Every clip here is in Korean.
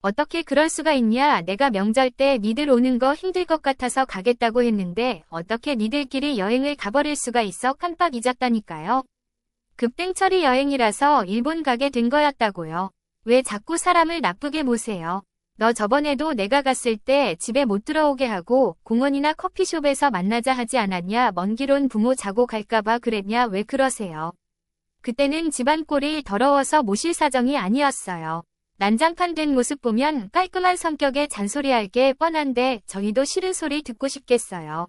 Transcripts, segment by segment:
어떻게 그럴 수가 있냐. 내가 명절 때 니들 오는 거 힘들 것 같아서 가겠다고 했는데 어떻게 니들끼리 여행을 가버릴 수가 있어. 깜빡 잊었다니까요. 급땡처리 여행이라서 일본 가게 된 거였다고요. 왜 자꾸 사람을 나쁘게 보세요. 너 저번에도 내가 갔을 때 집에 못 들어오게 하고 공원이나 커피숍에서 만나자 하지 않았냐. 먼 길 온 부모 자고 갈까봐 그랬냐. 왜 그러세요. 그때는 집안 꼴이 더러워서 모실 사정이 아니었어요. 난장판 된 모습 보면 깔끔한 성격에 잔소리할 게 뻔한데 저희도 싫은 소리 듣고 싶겠어요.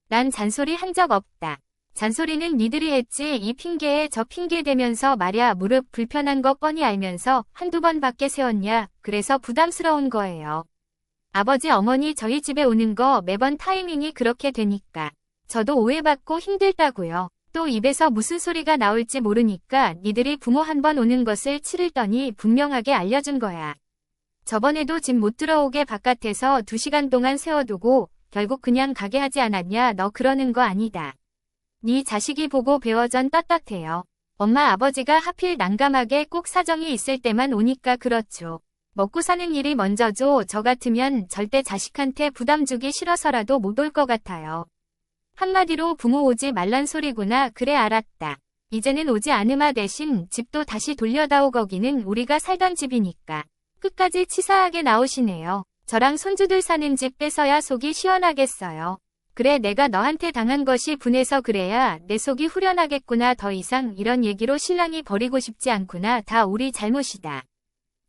난 잔소리 한 적 없다. 잔소리는 니들이 했지. 이 핑계에 저 핑계 대면서 말야. 무릎 불편한 거 뻔히 알면서 한두 번 밖에 세웠냐. 그래서 부담스러운 거예요. 아버지 어머니 저희 집에 오는 거 매번 타이밍이 그렇게 되니까 저도 오해받고 힘들다고요. 또 입에서 무슨 소리가 나올지 모르니까 니들이 부모 한 번 오는 것을 치르더니 분명하게 알려준 거야. 저번에도 집 못 들어오게 바깥에서 2시간 동안 세워두고 결국 그냥 가게 하지 않았냐. 너 그러는 거 아니다. 네 자식이 보고 배워. 전 떳떳해요. 엄마 아버지가 하필 난감하게 꼭 사정이 있을 때만 오니까 그렇죠. 먹고 사는 일이 먼저죠. 저 같으면 절대 자식한테 부담 주기 싫어서라도 못 올 것 같아요. 한마디로 부모 오지 말란 소리구나. 그래 알았다. 이제는 오지 않으마. 대신 집도 다시 돌려다오. 거기는 우리가 살던 집이니까. 끝까지 치사하게 나오시네요. 저랑 손주들 사는 집 뺏어야 속이 시원하겠어요. 그래 내가 너한테 당한 것이 분해서 그래야 내 속이 후련하겠구나. 더 이상 이런 얘기로 신랑이 버리고 싶지 않구나. 다 우리 잘못이다.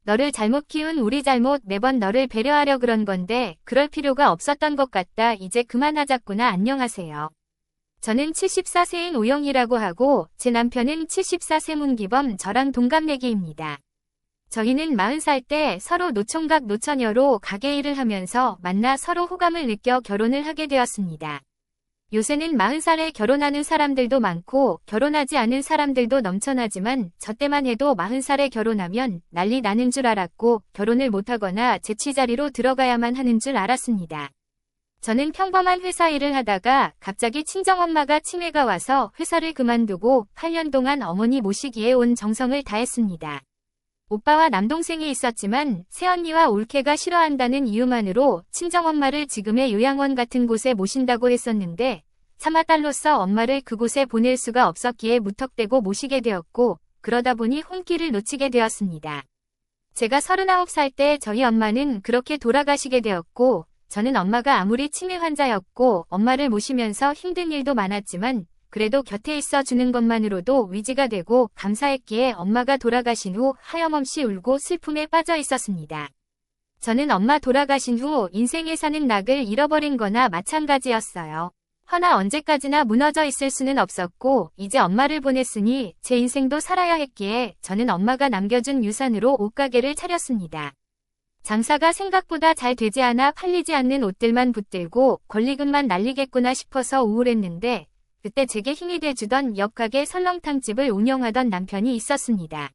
너를 잘못 키운 우리 잘못. 매번 너를 배려하려 그런 건데 그럴 필요가 없었던 것 같다. 이제 그만하자꾸나. 안녕하세요. 저는 74세인 오영이라고 하고 제 남편은 74세 문기범. 저랑 동갑내기입니다. 저희는 40살 때 서로 노총각 노처녀로 가게 일을 하면서 만나 서로 호감을 느껴 결혼을 하게 되었습니다. 요새는 40살에 결혼하는 사람들도 많고 결혼하지 않은 사람들도 넘쳐나지만 저 때만 해도 40살에 결혼하면 난리 나는 줄 알았고 결혼을 못하거나 재취자리로 들어가야만 하는 줄 알았습니다. 저는 평범한 회사 일을 하다가 갑자기 친정엄마가 치매가 와서 회사를 그만두고 8년 동안 어머니 모시기에 온 정성을 다했습니다. 오빠와 남동생이 있었지만 새언니와 올케가 싫어한다는 이유만으로 친정엄마를 지금의 요양원 같은 곳에 모신다고 했었는데 차마 딸로서 엄마를 그곳에 보낼 수가 없었기에 무턱대고 모시게 되었고 그러다 보니 혼기를 놓치게 되었습니다. 제가 39살 때 저희 엄마는 그렇게 돌아가시게 되었고 저는 엄마가 아무리 치매 환자였고 엄마를 모시면서 힘든 일도 많았지만 그래도 곁에 있어 주는 것만으로도 위지가 되고 감사했기에 엄마가 돌아가신 후 하염없이 울고 슬픔에 빠져 있었습니다. 저는 엄마 돌아가신 후 인생에 사는 낙을 잃어버린 거나 마찬가지였어요. 허나 언제까지나 무너져 있을 수는 없었고 이제 엄마를 보냈으니 제 인생도 살아야 했기에 저는 엄마가 남겨준 유산으로 옷가게를 차렸습니다. 장사가 생각보다 잘 되지 않아 팔리지 않는 옷들만 붙들고 권리금만 날리겠구나 싶어서 우울했는데 그때 제게 힘이 돼주던 옆 가게 설렁탕집을 운영하던 남편이 있었습니다.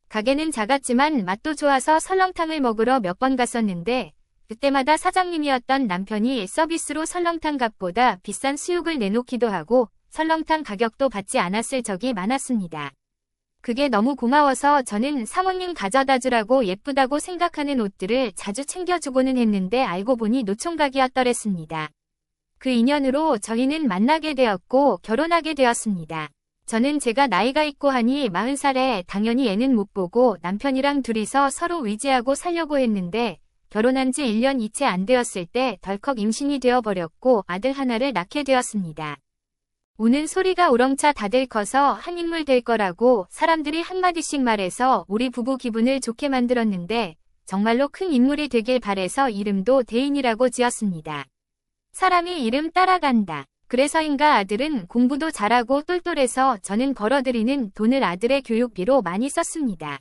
가게는 작았지만 맛도 좋아서 설렁탕을 먹으러 몇 번 갔었는데 그때마다 사장님이었던 남편이 서비스로 설렁탕 값보다 비싼 수육을 내놓기도 하고 설렁탕 가격도 받지 않았을 적이 많았습니다. 그게 너무 고마워서 저는 사모님 가져다 주라고 예쁘다고 생각하는 옷들을 자주 챙겨주고는 했는데 알고 보니 노총각이었더랬습니다. 그 인연으로 저희는 만나게 되었고 결혼하게 되었습니다. 저는 제가 나이가 있고 하니 40살에 당연히 애는 못 보고 남편이랑 둘이서 서로 의지하고 살려고 했는데 결혼한 지 1년이 채 안 되었을 때 덜컥 임신이 되어버렸고 아들 하나를 낳게 되었습니다. 우는 소리가 우렁차 다들 커서 한 인물 될 거라고 사람들이 한마디씩 말해서 우리 부부 기분을 좋게 만들었는데 정말로 큰 인물이 되길 바래서 이름도 대인이라고 지었습니다. 사람이 이름 따라간다. 그래서인가 아들은 공부도 잘하고 똘똘해서 저는 벌어들이는 돈을 아들의 교육비로 많이 썼습니다.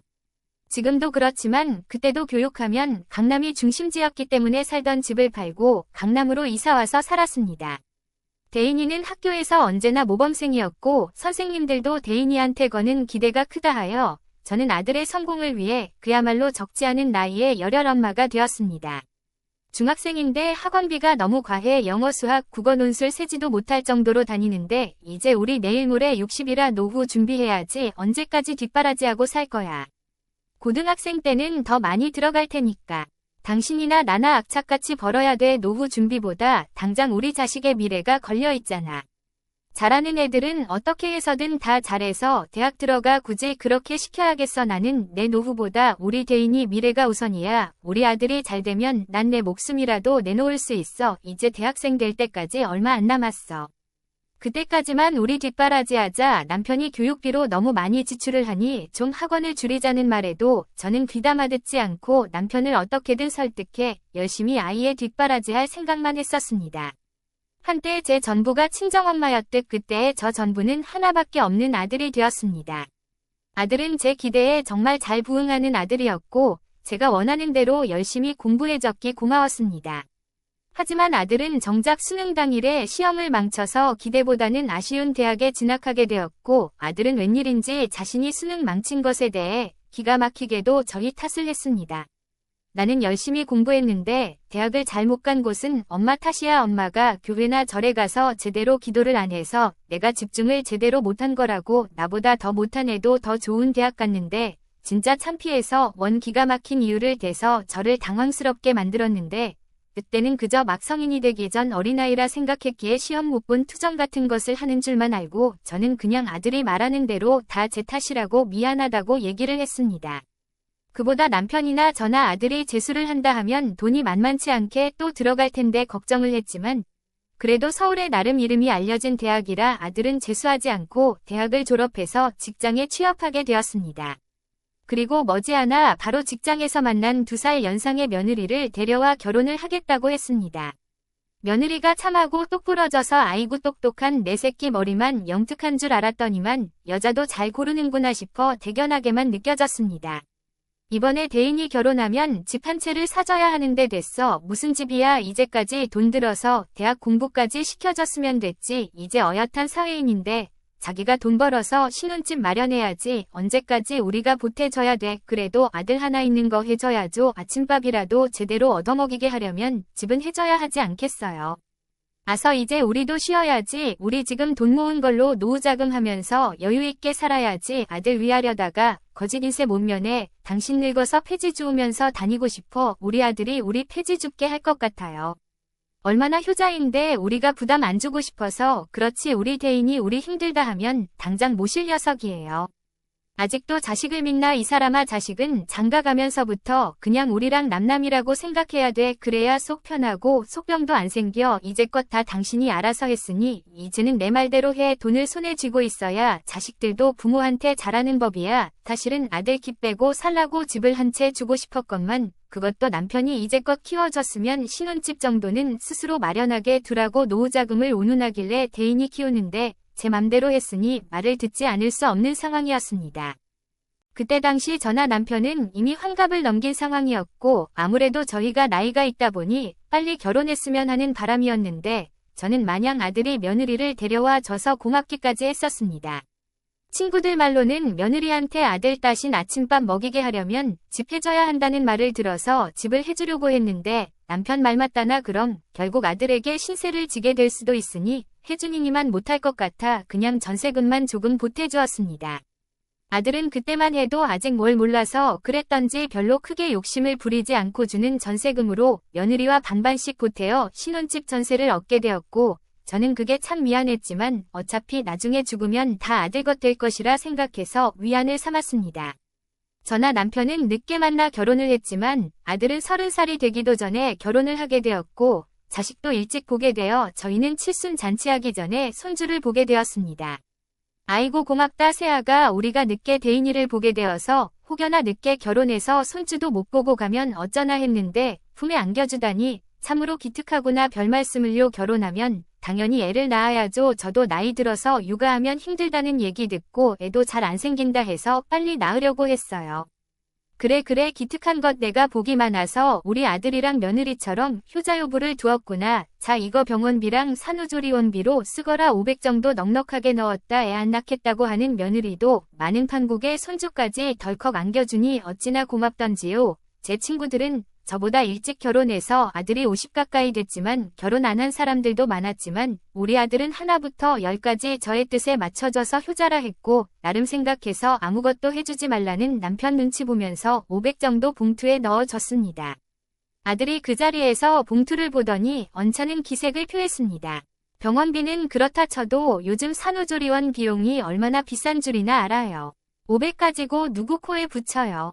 지금도 그렇지만 그때도 교육하면 강남이 중심지였기 때문에 살던 집을 팔고 강남으로 이사와서 살았습니다. 대인이는 학교에서 언제나 모범생이었고 선생님들도 대인이한테 거는 기대가 크다 하여 저는 아들의 성공을 위해 그야말로 적지 않은 나이에 열혈 엄마가 되었습니다. 중학생인데 학원비가 너무 과해 영어 수학 국어 논술 세지도 못할 정도로 다니는데 이제 우리 내일 모레 60이라 노후 준비해야지 언제까지 뒷바라지하고 살 거야. 고등학생 때는 더 많이 들어갈 테니까. 당신이나 나나 악착같이 벌어야 돼. 노후 준비보다 당장 우리 자식의 미래가 걸려 있잖아. 잘하는 애들은 어떻게 해서든 다 잘해서 대학 들어가. 굳이 그렇게 시켜야겠어. 나는 내 노후보다 우리 대인이 미래가 우선이야. 우리 아들이 잘 되면 난 내 목숨이라도 내놓을 수 있어. 이제 대학생 될 때까지 얼마 안 남았어. 그때까지만 우리 뒷바라지하자. 남편이 교육비로 너무 많이 지출을 하니 좀 학원을 줄이자는 말에도 저는 귀담아 듣지 않고 남편을 어떻게든 설득해 열심히 아이의 뒷바라지할 생각만 했었습니다. 한때 제 전부가 친정엄마였듯 그때의 저 전부는 하나밖에 없는 아들이 되었습니다. 아들은 제 기대에 정말 잘 부응하는 아들이었고 제가 원하는 대로 열심히 공부해줬기 고마웠습니다. 하지만 아들은 정작 수능 당일에 시험을 망쳐서 기대보다는 아쉬운 대학에 진학하게 되었고 아들은 웬일인지 자신이 수능 망친 것에 대해 기가 막히게도 저희 탓을 했습니다. 나는 열심히 공부했는데 대학을 잘 못 간 곳은 엄마 탓이야. 엄마가 교회나 절에 가서 제대로 기도를 안 해서 내가 집중을 제대로 못한 거라고. 나보다 더 못한 애도 더 좋은 대학 갔는데 진짜 창피해서 원 기가 막힌 이유를 대서 저를 당황스럽게 만들었는데 그때는 그저 막 성인이 되기 전 어린아이라 생각했기에 시험 못 본 투정 같은 것을 하는 줄만 알고 저는 그냥 아들이 말하는 대로 다 제 탓이라고 미안하다고 얘기를 했습니다. 그보다 남편이나 저나 아들이 재수를 한다 하면 돈이 만만치 않게 또 들어갈 텐데 걱정을 했지만 그래도 서울에 나름 이름이 알려진 대학이라 아들은 재수하지 않고 대학을 졸업해서 직장에 취업하게 되었습니다. 그리고 머지않아 바로 직장에서 만난 2살 연상의 며느리를 데려와 결혼을 하겠다고 했습니다. 며느리가 참하고 똑부러져서 아이고 똑똑한 내 새끼 머리만 영특한 줄 알았더니만 여자도 잘 고르는구나 싶어 대견하게만 느껴졌습니다. 이번에 대인이 결혼하면 집 한 채를 사줘야 하는데 됐어. 무슨 집이야. 이제까지 돈 들어서 대학 공부까지 시켜줬으면 됐지. 이제 어엿한 사회인인데 자기가 돈 벌어서 신혼집 마련해야지. 언제까지 우리가 보태줘야 돼. 그래도 아들 하나 있는 거 해줘야죠. 아침밥이라도 제대로 얻어먹이게 하려면 집은 해줘야 하지 않겠어요. 아서 이제 우리도 쉬어야지. 우리 지금 돈 모은 걸로 노후자금 하면서 여유있게 살아야지. 아들 위하려다가 거짓 인쇄 못 면해. 당신 늙어서 폐지 주우면서 다니고 싶어. 우리 아들이 우리 폐지 줍게 할 것 같아요. 얼마나 효자인데 우리가 부담 안 주고 싶어서. 그렇지. 우리 대인이 우리 힘들다 하면 당장 모실 녀석이에요. 아직도 자식을 믿나. 이 사람아. 자식은 장가 가면서부터 그냥 우리랑 남남이라고 생각해야 돼. 그래야 속 편하고 속병도 안 생겨. 이제껏 다 당신이 알아서 했으니 이제는 내 말대로 해. 돈을 손에 쥐고 있어야 자식들도 부모한테 잘하는 법이야. 사실은 아들 키 빼고 살라고 집을 한 채 주고 싶었건만 그것도 남편이 이제껏 키워줬으면 신혼집 정도는 스스로 마련하게 두라고 노후자금을 운운하길래 대인이 키우는데 제 맘대로 했으니 말을 듣지 않을 수 없는 상황이었습니다. 그때 당시 저나 남편은 이미 환갑을 넘긴 상황이었고 아무래도 저희가 나이가 있다 보니 빨리 결혼했으면 하는 바람이었는데 저는 마냥 아들이 며느리를 데려와 줘서 고맙기까지 했었습니다. 친구들 말로는 며느리한테 아들 따신 아침밥 먹이게 하려면 집 해줘야 한다는 말을 들어서 집을 해주려고 했는데 남편 말 맞다나. 그럼 결국 아들에게 신세를 지게 될 수도 있으니 해주니니만 못할 것 같아 그냥 전세금만 조금 보태주었습니다. 아들은 그때만 해도 아직 뭘 몰라서 그랬던지 별로 크게 욕심을 부리지 않고 주는 전세금으로 며느리와 반반씩 보태어 신혼집 전세를 얻게 되었고 저는 그게 참 미안했지만 어차피 나중에 죽으면 다 아들 것 될 것이라 생각해서 위안을 삼았습니다. 저나 남편은 늦게 만나 결혼을 했지만 아들은 30살이 되기도 전에 결혼을 하게 되었고 자식도 일찍 보게 되어 저희는 칠순 잔치하기 전에 손주를 보게 되었습니다. 아이고 고맙다 새아가. 우리가 늦게 대인이를 보게 되어서 혹여나 늦게 결혼해서 손주도 못 보고 가면 어쩌나 했는데 품에 안겨주다니 참으로 기특하구나. 별말씀을요. 결혼하면 당연히 애를 낳아야죠. 저도 나이 들어서 육아하면 힘들다는 얘기 듣고 애도 잘 안 생긴다 해서 빨리 낳으려고 했어요. 그래 기특한 것 내가 복이 많아서 우리 아들이랑 며느리처럼 효자효부를 두었구나. 자 이거 병원비랑 산후조리원비로 쓰거라. 500 정도 넉넉하게 넣었다. 애 안 낳겠다고 하는 며느리도 많은 판국에 손주까지 덜컥 안겨주니 어찌나 고맙던지요. 제 친구들은 저보다 일찍 결혼해서 아들이 50 가까이 됐지만 결혼 안 한 사람들도 많았지만 우리 아들은 하나부터 10까지 저의 뜻에 맞춰져서 효자라 했고 나름 생각해서 아무것도 해주지 말라는 남편 눈치 보면서 500 정도 봉투에 넣어줬습니다. 아들이 그 자리에서 봉투를 보더니 언짢은 기색을 표했습니다. 병원비는 그렇다 쳐도 요즘 산후조리원 비용이 얼마나 비싼 줄이나 알아요. 500 가지고 누구 코에 붙여요.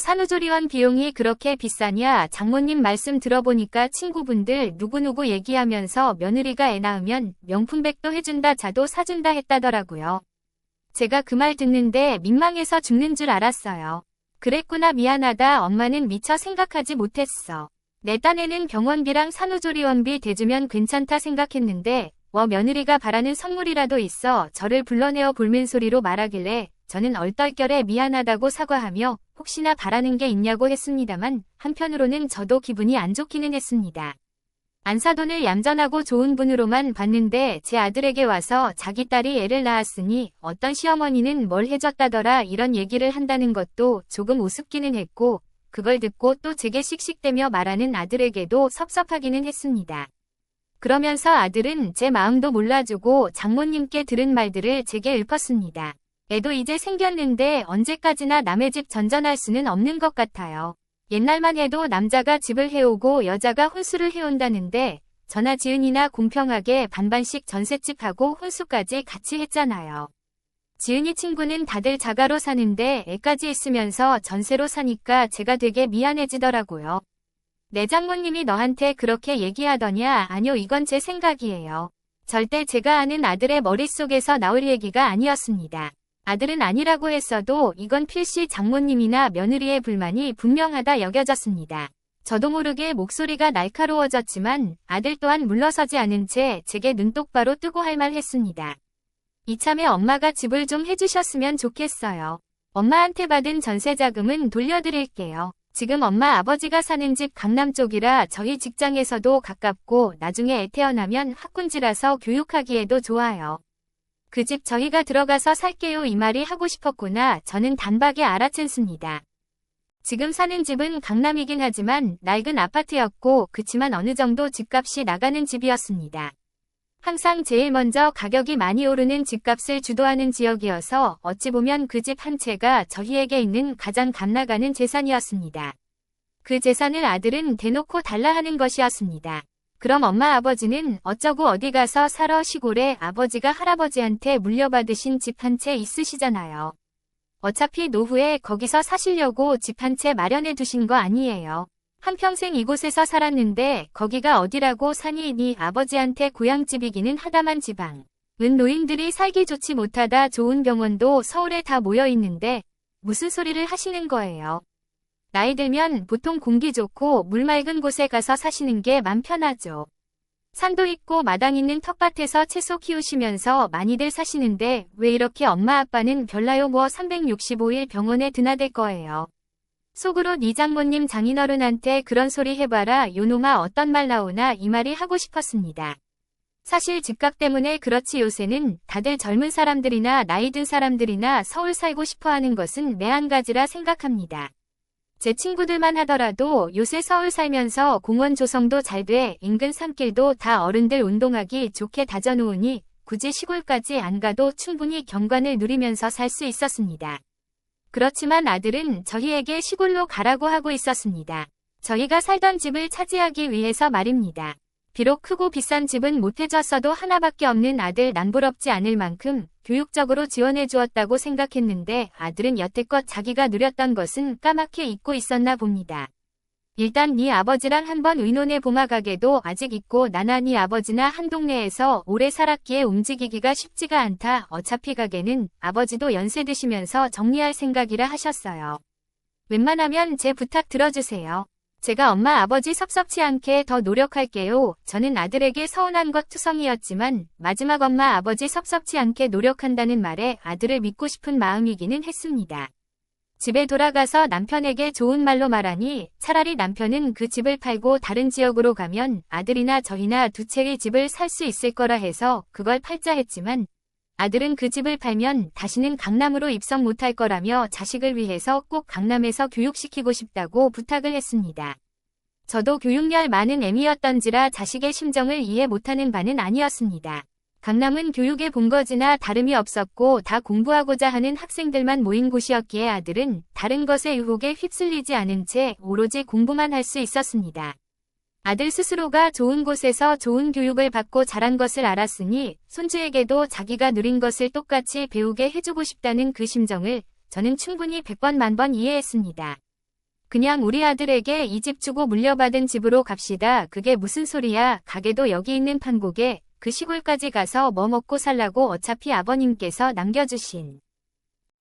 산후조리원 비용이 그렇게 비싸냐? 장모님 말씀 들어보니까 친구분들 누구누구 얘기하면서 며느리가 애 낳으면 명품백도 해준다 자도 사준다 했다더라고요. 제가 그 말 듣는데 민망해서 죽는 줄 알았어요. 그랬구나 미안하다 엄마는 미처 생각하지 못했어. 내 딴에는 병원비랑 산후조리원비 대주면 괜찮다 생각했는데 며느리가 바라는 선물이라도 있어 저를 불러내어 볼멘소리로 말하길래 저는 얼떨결에 미안하다고 사과하며 혹시나 바라는 게 있냐고 했습니다만 한편으로는 저도 기분이 안 좋기는 했습니다. 안사돈을 얌전하고 좋은 분으로만 봤는데 제 아들에게 와서 자기 딸이 애를 낳았으니 어떤 시어머니는 뭘 해줬다더라 이런 얘기를 한다는 것도 조금 우습기는 했고 그걸 듣고 또 제게 씩씩대며 말하는 아들에게도 섭섭하기는 했습니다. 그러면서 아들은 제 마음도 몰라주고 장모님께 들은 말들을 제게 읊었습니다. 애도 이제 생겼는데 언제까지나 남의 집 전전할 수는 없는 것 같아요. 옛날만 해도 남자가 집을 해오고 여자가 혼수를 해온다는데 저나 지은이나 공평하게 반반씩 전셋집하고 혼수까지 같이 했잖아요. 지은이 친구는 다들 자가로 사는데 애까지 있으면서 전세로 사니까 제가 되게 미안해지더라고요. 내 장모님이 너한테 그렇게 얘기하더냐? 아니요, 이건 제 생각이에요. 절대 제가 아는 아들의 머릿속에서 나올 얘기가 아니었습니다. 아들은 아니라고 했어도 이건 필시 장모님이나 며느리의 불만이 분명하다 여겨졌습니다. 저도 모르게 목소리가 날카로워졌지만 아들 또한 물러서지 않은 채 제게 눈 똑바로 뜨고 할 말 했습니다. 이참에 엄마가 집을 좀 해주셨으면 좋겠어요. 엄마한테 받은 전세자금은 돌려드릴게요. 지금 엄마 아버지가 사는 집 강남 쪽이라 저희 직장에서도 가깝고 나중에 애 태어나면 학군지라서 교육하기에도 좋아요. 그 집 저희가 들어가서 살게요 이 말이 하고 싶었구나. 저는 단박에 알아챘습니다. 지금 사는 집은 강남이긴 하지만 낡은 아파트였고 그치만 어느 정도 집값이 나가는 집이었습니다. 항상 제일 먼저 가격이 많이 오르는 집값을 주도하는 지역이어서 어찌 보면 그 집 한 채가 저희에게 있는 가장 값나가는 재산이었습니다. 그 재산을 아들은 대놓고 달라 하는 것이었습니다. 그럼 엄마 아버지는 어쩌고 어디 가서 살아 시골에 아버지가 할아버지한테 물려받으신 집 한 채 있으시잖아요. 어차피 노후에 거기서 사시려고 집 한 채 마련해 두신 거 아니에요. 한평생 이곳에서 살았는데 거기가 어디라고 사니 네 아버지한테 고향집이기는 하다만 지방. 은 노인들이 살기 좋지 못하다 좋은 병원도 서울에 다 모여 있는데 무슨 소리를 하시는 거예요. 나이 들면 보통 공기 좋고 물 맑은 곳에 가서 사시는 게 맘 편하죠. 산도 있고 마당 있는 텃밭에서 채소 키우시면서 많이들 사시는데 왜 이렇게 엄마 아빠는 별나요 365일 병원에 드나들 거예요. 속으로 네 장모님 장인어른한테 그런 소리 해봐라 요놈아 어떤 말 나오나 이 말이 하고 싶었습니다. 사실 집값 때문에 그렇지 요새는 다들 젊은 사람들이나 나이 든 사람들이나 서울 살고 싶어하는 것은 매한가지라 생각합니다. 제 친구들만 하더라도 요새 서울 살면서 공원 조성도 잘 돼 인근 산길도 다 어른들 운동하기 좋게 다져놓으니 굳이 시골까지 안 가도 충분히 경관을 누리면서 살 수 있었습니다. 그렇지만 아들은 저희에게 시골로 가라고 하고 있었습니다. 저희가 살던 집을 차지하기 위해서 말입니다. 비록 크고 비싼 집은 못 해줬어도 하나밖에 없는 아들 남부럽지 않을 만큼 교육적으로 지원해 주었다고 생각했는데 아들은 여태껏 자기가 누렸던 것은 까맣게 잊고 있었나 봅니다. 일단 네 아버지랑 한번 의논해 보마 가게도 아직 있고 나나 네 아버지나 한 동네에서 오래 살았기에 움직이기가 쉽지가 않다. 어차피 가게는 아버지도 연세 드시면서 정리할 생각이라 하셨어요. 웬만하면 제 부탁 들어주세요. 제가 엄마 아버지 섭섭치 않게 더 노력할게요. 저는 아들에게 서운한 것 투성이었지만 마지막 엄마 아버지 섭섭치 않게 노력한다는 말에 아들을 믿고 싶은 마음이기는 했습니다. 집에 돌아가서 남편에게 좋은 말로 말하니 차라리 남편은 그 집을 팔고 다른 지역으로 가면 아들이나 저희나 두 채의 집을 살 수 있을 거라 해서 그걸 팔자 했지만 아들은 그 집을 팔면 다시는 강남으로 입성 못할 거라며 자식을 위해서 꼭 강남에서 교육시키고 싶다고 부탁을 했습니다. 저도 교육열 많은 애미였던지라 자식의 심정을 이해 못하는 바는 아니었습니다. 강남은 교육의 본거지나 다름이 없었고 다 공부하고자 하는 학생들만 모인 곳이었기에 아들은 다른 것의 유혹에 휩쓸리지 않은 채 오로지 공부만 할 수 있었습니다. 아들 스스로가 좋은 곳에서 좋은 교육을 받고 자란 것을 알았으니 손주에게도 자기가 누린 것을 똑같이 배우게 해주고 싶다는 그 심정을 저는 충분히 100번 만번 이해했습니다. 그냥 우리 아들에게 이 집 주고 물려받은 집으로 갑시다. 그게 무슨 소리야. 가게도 여기 있는 판국에 그 시골까지 가서 뭐 먹고 살라고 어차피 아버님께서 남겨주신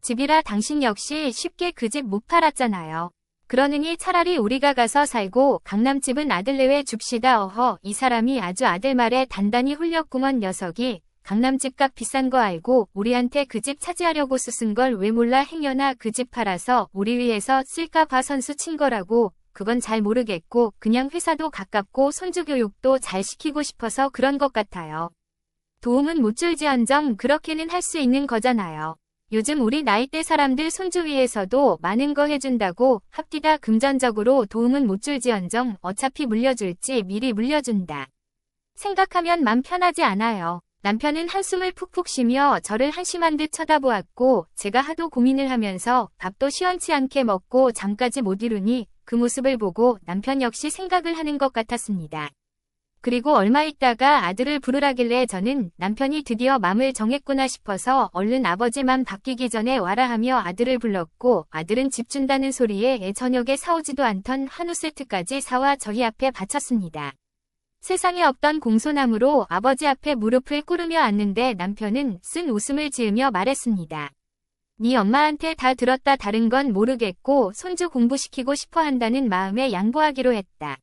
집이라 당신 역시 쉽게 그 집 못 팔았잖아요. 그러느니 차라리 우리가 가서 살고 강남집은 아들내외 줍시다. 어허, 이 사람이 아주 아들 말에 단단히 홀렸구먼. 녀석이 강남집값 비싼 거 알고 우리한테 그 집 차지하려고 쓰쓴 걸 왜 몰라. 행여나 그 집 팔아서 우리 위해서 쓸까 봐 선수 친 거라고. 그건 잘 모르겠고 그냥 회사도 가깝고 손주 교육도 잘 시키고 싶어서 그런 것 같아요. 도움은 못 줄지언정 그렇게는 할 수 있는 거잖아요. 요즘 우리 나이대 사람들 손주 위해서도 많은 거 해준다고 합디다. 금전적으로 도움은 못 줄지언정 어차피 물려줄지 미리 물려준다 생각하면 맘 편하지 않아요. 남편은 한숨을 푹푹 쉬며 저를 한심한 듯 쳐다보았고 제가 하도 고민을 하면서 밥도 시원치 않게 먹고 잠까지 못 이루니 그 모습을 보고 남편 역시 생각을 하는 것 같았습니다. 그리고 얼마 있다가 아들을 부르라길래 저는 남편이 드디어 맘을 정했구나 싶어서 얼른 아버지 맘 바뀌기 전에 와라 하며 아들을 불렀고 아들은 집 준다는 소리에 저녁에 사오지도 않던 한우 세트까지 사와 저희 앞에 바쳤습니다. 세상에 없던 공손함으로 아버지 앞에 무릎을 꿇으며 앉는데 남편은 쓴 웃음을 지으며 말했습니다. 네 엄마한테 다 들었다. 다른 건 모르겠고 손주 공부시키고 싶어 한다는 마음에 양보하기로 했다.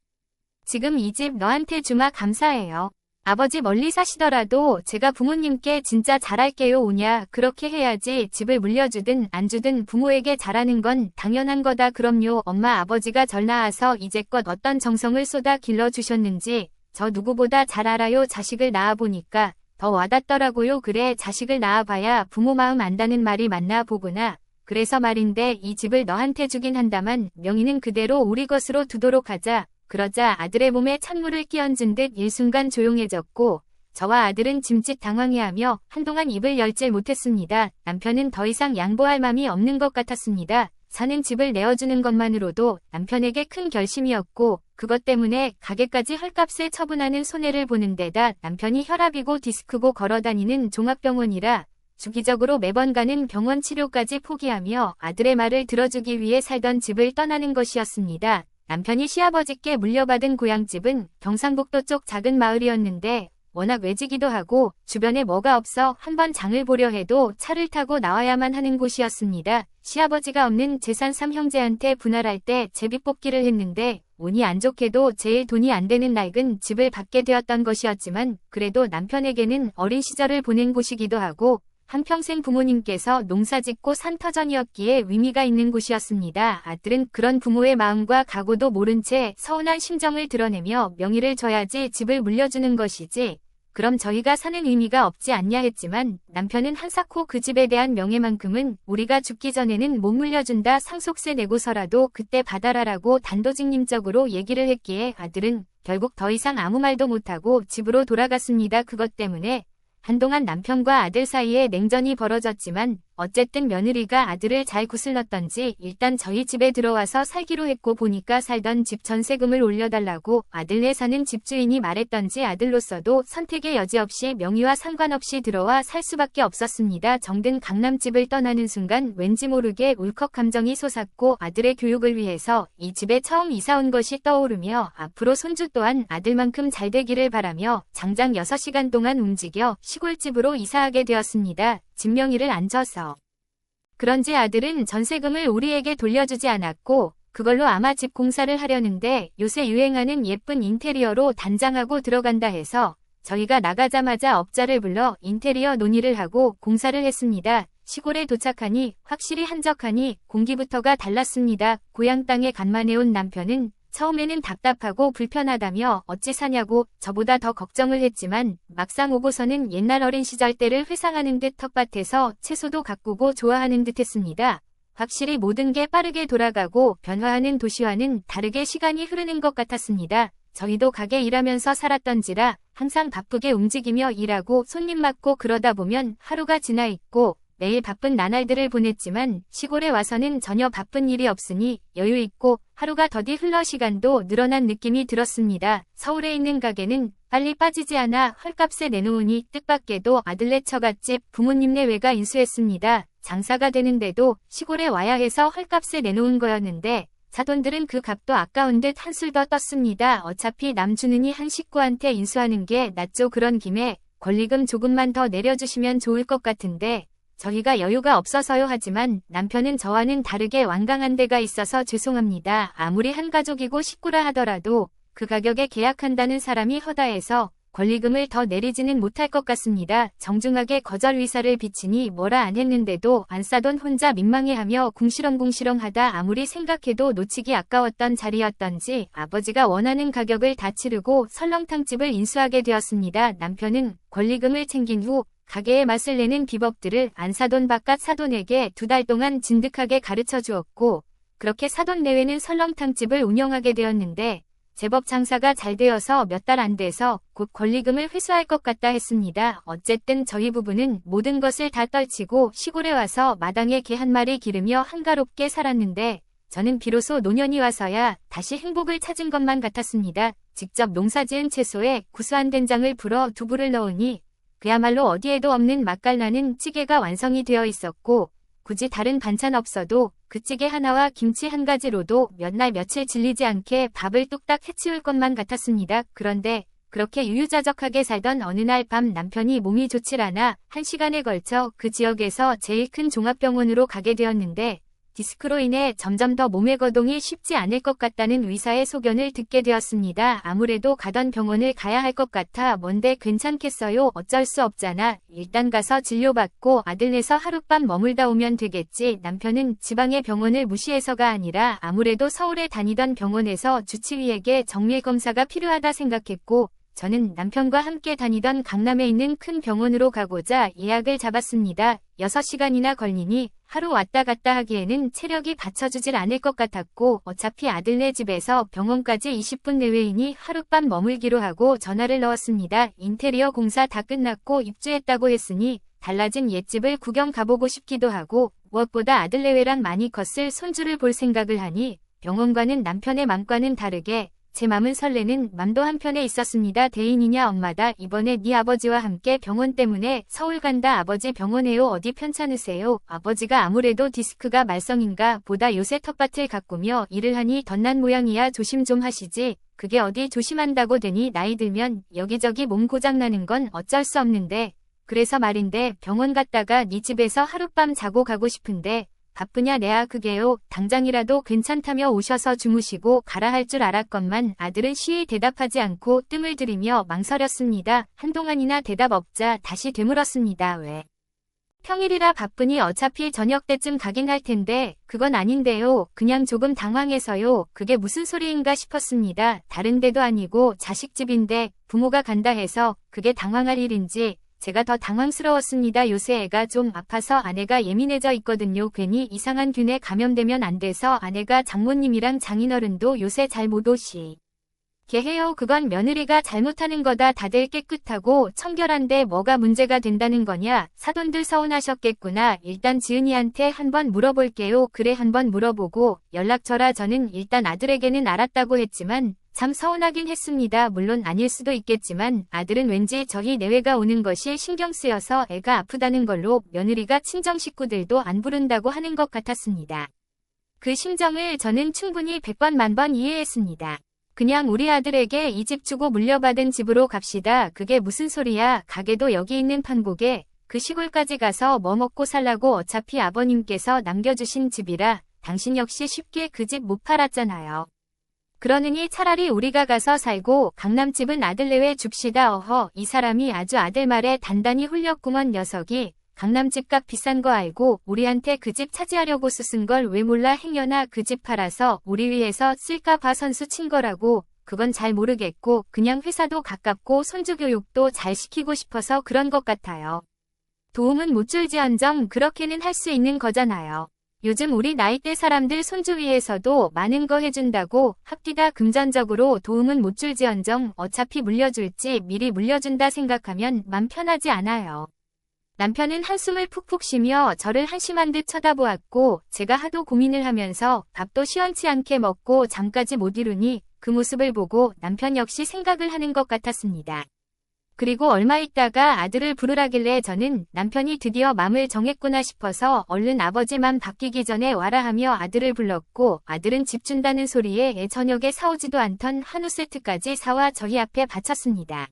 지금 이 집 너한테 주마. 감사해요. 아버지 멀리 사시더라도 제가 부모님께 진짜 잘할게요. 오냐. 그렇게 해야지. 집을 물려주든 안 주든 부모에게 잘하는 건 당연한 거다. 그럼요. 엄마 아버지가 절 낳아서 이제껏 어떤 정성을 쏟아 길러주셨는지 저 누구보다 잘 알아요. 자식을 낳아보니까 더 와닿더라고요. 그래, 자식을 낳아봐야 부모 마음 안다는 말이 맞나 보구나. 그래서 말인데 이 집을 너한테 주긴 한다만 명의는 그대로 우리 것으로 두도록 하자. 그러자 아들의 몸에 찬물을 끼얹은 듯 일순간 조용해졌고 저와 아들은 짐짓 당황해하며 한동안 입을 열질 못했습니다. 남편은 더 이상 양보할 맘이 없는 것 같았습니다. 사는 집을 내어주는 것만으로도 남편에게 큰 결심이었고 그것 때문에 가게까지 헐값에 처분하는 손해를 보는 데다 남편이 혈압이고 디스크고 걸어다니는 종합병원이라 주기적으로 매번 가는 병원 치료까지 포기하며 아들의 말을 들어주기 위해 살던 집을 떠나는 것이었습니다. 남편이 시아버지께 물려받은 고향집은 경상북도 쪽 작은 마을이었는데 워낙 외지기도 하고 주변에 뭐가 없어 한번 장을 보려 해도 차를 타고 나와야만 하는 곳이었습니다. 시아버지가 없는 재산 3형제한테 분할할 때 제비뽑기를 했는데 운이 안 좋게도 제일 돈이 안 되는 낡은 집을 받게 되었던 것이었지만 그래도 남편에게는 어린 시절을 보낸 곳이기도 하고 한평생 부모님께서 농사짓고 산 터전이었기에 의미가 있는 곳이었습니다. 아들은 그런 부모의 마음과 각오도 모른 채 서운한 심정을 드러내며 명의를 줘야지 집을 물려주는 것이지 그럼 저희가 사는 의미가 없지 않냐 했지만 남편은 한사코 그 집에 대한 명예만큼은 우리가 죽기 전에는 못 물려준다. 상속세 내고서라도 그때 받아라라고 단도직입적으로 얘기를 했기에 아들은 결국 더 이상 아무 말도 못하고 집으로 돌아갔습니다. 그것 때문에 한동안 남편과 아들 사이에 냉전이 벌어졌지만 어쨌든 며느리가 아들을 잘 구슬렀던지 일단 저희 집에 들어와서 살기로 했고 보니까 살던 집 전세금을 올려달라고 아들네 사는 집주인이 말했던지 아들로서도 선택의 여지 없이 명의와 상관없이 들어와 살 수밖에 없었습니다. 정든 강남집을 떠나는 순간 왠지 모르게 울컥 감정이 솟았고 아들의 교육을 위해서 이 집에 처음 이사 온 것이 떠오르며 앞으로 손주 또한 아들만큼 잘 되기를 바라며 장장 6시간 동안 움직여 시골집으로 이사하게 되었습니다. 집 명의를 안 져서. 그런지 아들은 전세금을 우리에게 돌려주지 않았고 그걸로 아마 집 공사를 하려는데 요새 유행하는 예쁜 인테리어로 단장하고 들어간다 해서 저희가 나가자마자 업자를 불러 인테리어 논의를 하고 공사를 했습니다. 시골에 도착하니 확실히 한적하니 공기부터가 달랐습니다. 고향 땅에 간만에 온 남편은 처음에는 답답하고 불편하다며 어찌 사냐고 저보다 더 걱정을 했지만 막상 오고서는 옛날 어린 시절 때를 회상하는 듯 텃밭에서 채소도 가꾸고 좋아하는 듯 했습니다. 확실히 모든 게 빠르게 돌아가고 변화하는 도시와는 다르게 시간이 흐르는 것 같았습니다. 저희도 가게 일하면서 살았던지라 항상 바쁘게 움직이며 일하고 손님 맞고 그러다 보면 하루가 지나 있고 매일 바쁜 나날들을 보냈지만 시골에 와서는 전혀 바쁜 일이 없으니 여유 있고 하루가 더디 흘러 시간도 늘어난 느낌이 들었습니다. 서울에 있는 가게는 빨리 빠지지 않아 헐값에 내놓으니 뜻밖에도 아들네 처갓집 부모님네 외가 인수했습니다. 장사가 되는데도 시골에 와야 해서 헐값에 내놓은 거였는데 사돈들은 그 값도 아까운 듯 한술 더 떴습니다. 어차피 남 주느니 한 식구한테 인수하는 게 낫죠. 그런 김에 권리금 조금만 더 내려주시면 좋을 것 같은데 저희가 여유가 없어서요. 하지만 남편은 저와는 다르게 완강한 데가 있어서 죄송합니다. 아무리 한 가족이고 식구라 하더라도 그 가격에 계약한다는 사람이 허다해서 권리금을 더 내리지는 못할 것 같습니다. 정중하게 거절 의사를 비치니 뭐라 안 했는데도 안 싸돈 혼자 민망해하며 궁시렁궁시렁하다 아무리 생각해도 놓치기 아까웠던 자리였던지 아버지가 원하는 가격을 다 치르고 설렁탕집을 인수하게 되었습니다. 남편은 권리금을 챙긴 후 가게의 맛을 내는 비법들을 안 사돈 바깥 사돈에게 2달 동안 진득하게 가르쳐 주었고 그렇게 사돈 내외는 설렁탕집을 운영하게 되었는데 제법 장사가 잘 되어서 몇 달 안 돼서 곧 권리금을 회수할 것 같다 했습니다. 어쨌든 저희 부부는 모든 것을 다 떨치고 시골에 와서 마당에 개 한 마리 기르며 한가롭게 살았는데 저는 비로소 노년이 와서야 다시 행복을 찾은 것만 같았습니다. 직접 농사지은 채소에 구수한 된장을 불어 두부를 넣으니 그야말로 어디에도 없는 맛깔나는 찌개가 완성이 되어 있었고 굳이 다른 반찬 없어도 그 찌개 하나와 김치 한 가지로도 몇 날 며칠 질리지 않게 밥을 뚝딱 해치울 것만 같았습니다. 그런데 그렇게 유유자적하게 살던 어느 날 밤 남편이 몸이 좋질 않아 1시간에 걸쳐 그 지역에서 제일 큰 종합병원으로 가게 되었는데 디스크로 인해 점점 더 몸의 거동이 쉽지 않을 것 같다는 의사의 소견을 듣게 되었습니다. 아무래도 가던 병원을 가야 할 것 같아 뭔데 괜찮겠어요. 어쩔 수 없잖아. 일단 가서 진료받고 아들네서 하룻밤 머물다 오면 되겠지. 남편은 지방의 병원을 무시해서가 아니라 아무래도 서울에 다니던 병원에서 주치의에게 정밀검사가 필요하다 생각했고 저는 남편과 함께 다니던 강남에 있는 큰 병원으로 가고자 예약을 잡았습니다. 6시간이나 걸리니 하루 왔다 갔다 하기에는 체력이 받쳐주질 않을 것 같았고 어차피 아들네 집에서 병원까지 20분 내외이니 하룻밤 머물기로 하고 전화를 넣었습니다. 인테리어 공사 다 끝났고 입주했다고 했으니 달라진 옛집을 구경 가보고 싶기도 하고 무엇보다 아들내외랑 많이 컸을 손주를 볼 생각을 하니 병원과는 남편의 맘과는 다르게 제 맘은 설레는 맘도 한편에 있었습니다. 대인이냐 엄마다 이번에 네 아버지와 함께 병원 때문에 서울 간다. 아버지 병원에요. 어디 편찮으세요? 아버지가 아무래도 디스크가 말썽인가 보다 요새 텃밭을 가꾸며 일을 하니 덧난 모양이야. 조심 좀 하시지. 그게 어디 조심한다고 되니 나이 들면 여기저기 몸 고장나는 건 어쩔 수 없는데 그래서 말인데 병원 갔다가 네 집에서 하룻밤 자고 가고 싶은데 바쁘냐 내야 그게요. 당장이라도 괜찮다며 오셔서 주무시고 가라 할 줄 알았건만 아들은 쉬이 대답하지 않고 뜸을 들이며 망설였습니다. 한동안이나 대답 없자 다시 되물었습니다. 왜? 평일이라 바쁘니 어차피 저녁 때쯤 가긴 할 텐데 그건 아닌데요. 그냥 조금 당황해서요. 그게 무슨 소리인가 싶었습니다. 다른 데도 아니고 자식집인데 부모가 간다 해서 그게 당황할 일인지 제가 더 당황스러웠습니다. 요새 애가 좀 아파서 아내가 예민해져 있거든요. 괜히 이상한 균에 감염되면 안 돼서 아내가 장모님이랑 장인어른도 요새 잘 못 오시게 해요. 그건 며느리가 잘못하는 거다. 다들 깨끗하고 청결한데 뭐가 문제가 된다는 거냐. 사돈들 서운하셨겠구나. 일단 지은이한테 한번 물어볼게요. 그래 한번 물어보고 연락처라. 저는 일단 아들에게는 알았다고 했지만 참 서운하긴 했습니다. 물론 아닐 수도 있겠지만 아들은 왠지 저희 내외가 오는 것이 신경 쓰여서 애가 아프다는 걸로 며느리가 친정 식구들도 안 부른다고 하는 것 같았습니다. 그 심정을 저는 충분히 100번 만번 이해했습니다. 그냥 우리 아들에게 이 집 주고 물려받은 집으로 갑시다. 그게 무슨 소리야. 가게도 여기 있는 판국에 그 시골까지 가서 뭐 먹고 살라고. 어차피 아버님께서 남겨주신 집이라 당신 역시 쉽게 그 집 못 팔았잖아요. 그러느니 차라리 우리가 가서 살고 강남집은 아들내외 줍시다. 어허, 이 사람이 아주 아들 말에 단단히 홀렸구먼. 녀석이 강남집 값 비싼 거 알고 우리한테 그 집 차지하려고 쓰쓴 걸 왜 몰라. 행여나 그 집 팔아서 우리 위해서 쓸까 봐 선수 친 거라고. 그건 잘 모르겠고 그냥 회사도 가깝고 손주 교육도 잘 시키고 싶어서 그런 것 같아요. 도움은 못 줄지언정 그렇게는 할 수 있는 거잖아요. 요즘 우리 나이대 사람들 손주 위해서도 많은 거 해준다고 합디다 금전적으로 도움은 못 줄지언정 어차피 물려줄지 미리 물려준다 생각하면 맘 편하지 않아요. 남편은 한숨을 푹푹 쉬며 저를 한심한 듯 쳐다보았고 제가 하도 고민을 하면서 밥도 시원치 않게 먹고 잠까지 못 이루니 그 모습을 보고 남편 역시 생각을 하는 것 같았습니다. 그리고 얼마 있다가 아들을 부르라길래 저는 남편이 드디어 맘을 정했구나 싶어서 얼른 아버지 맘 바뀌기 전에 와라 하며 아들을 불렀고 아들은 집 준다는 소리에 저녁에 사오지도 않던 한우 세트까지 사와 저희 앞에 바쳤습니다.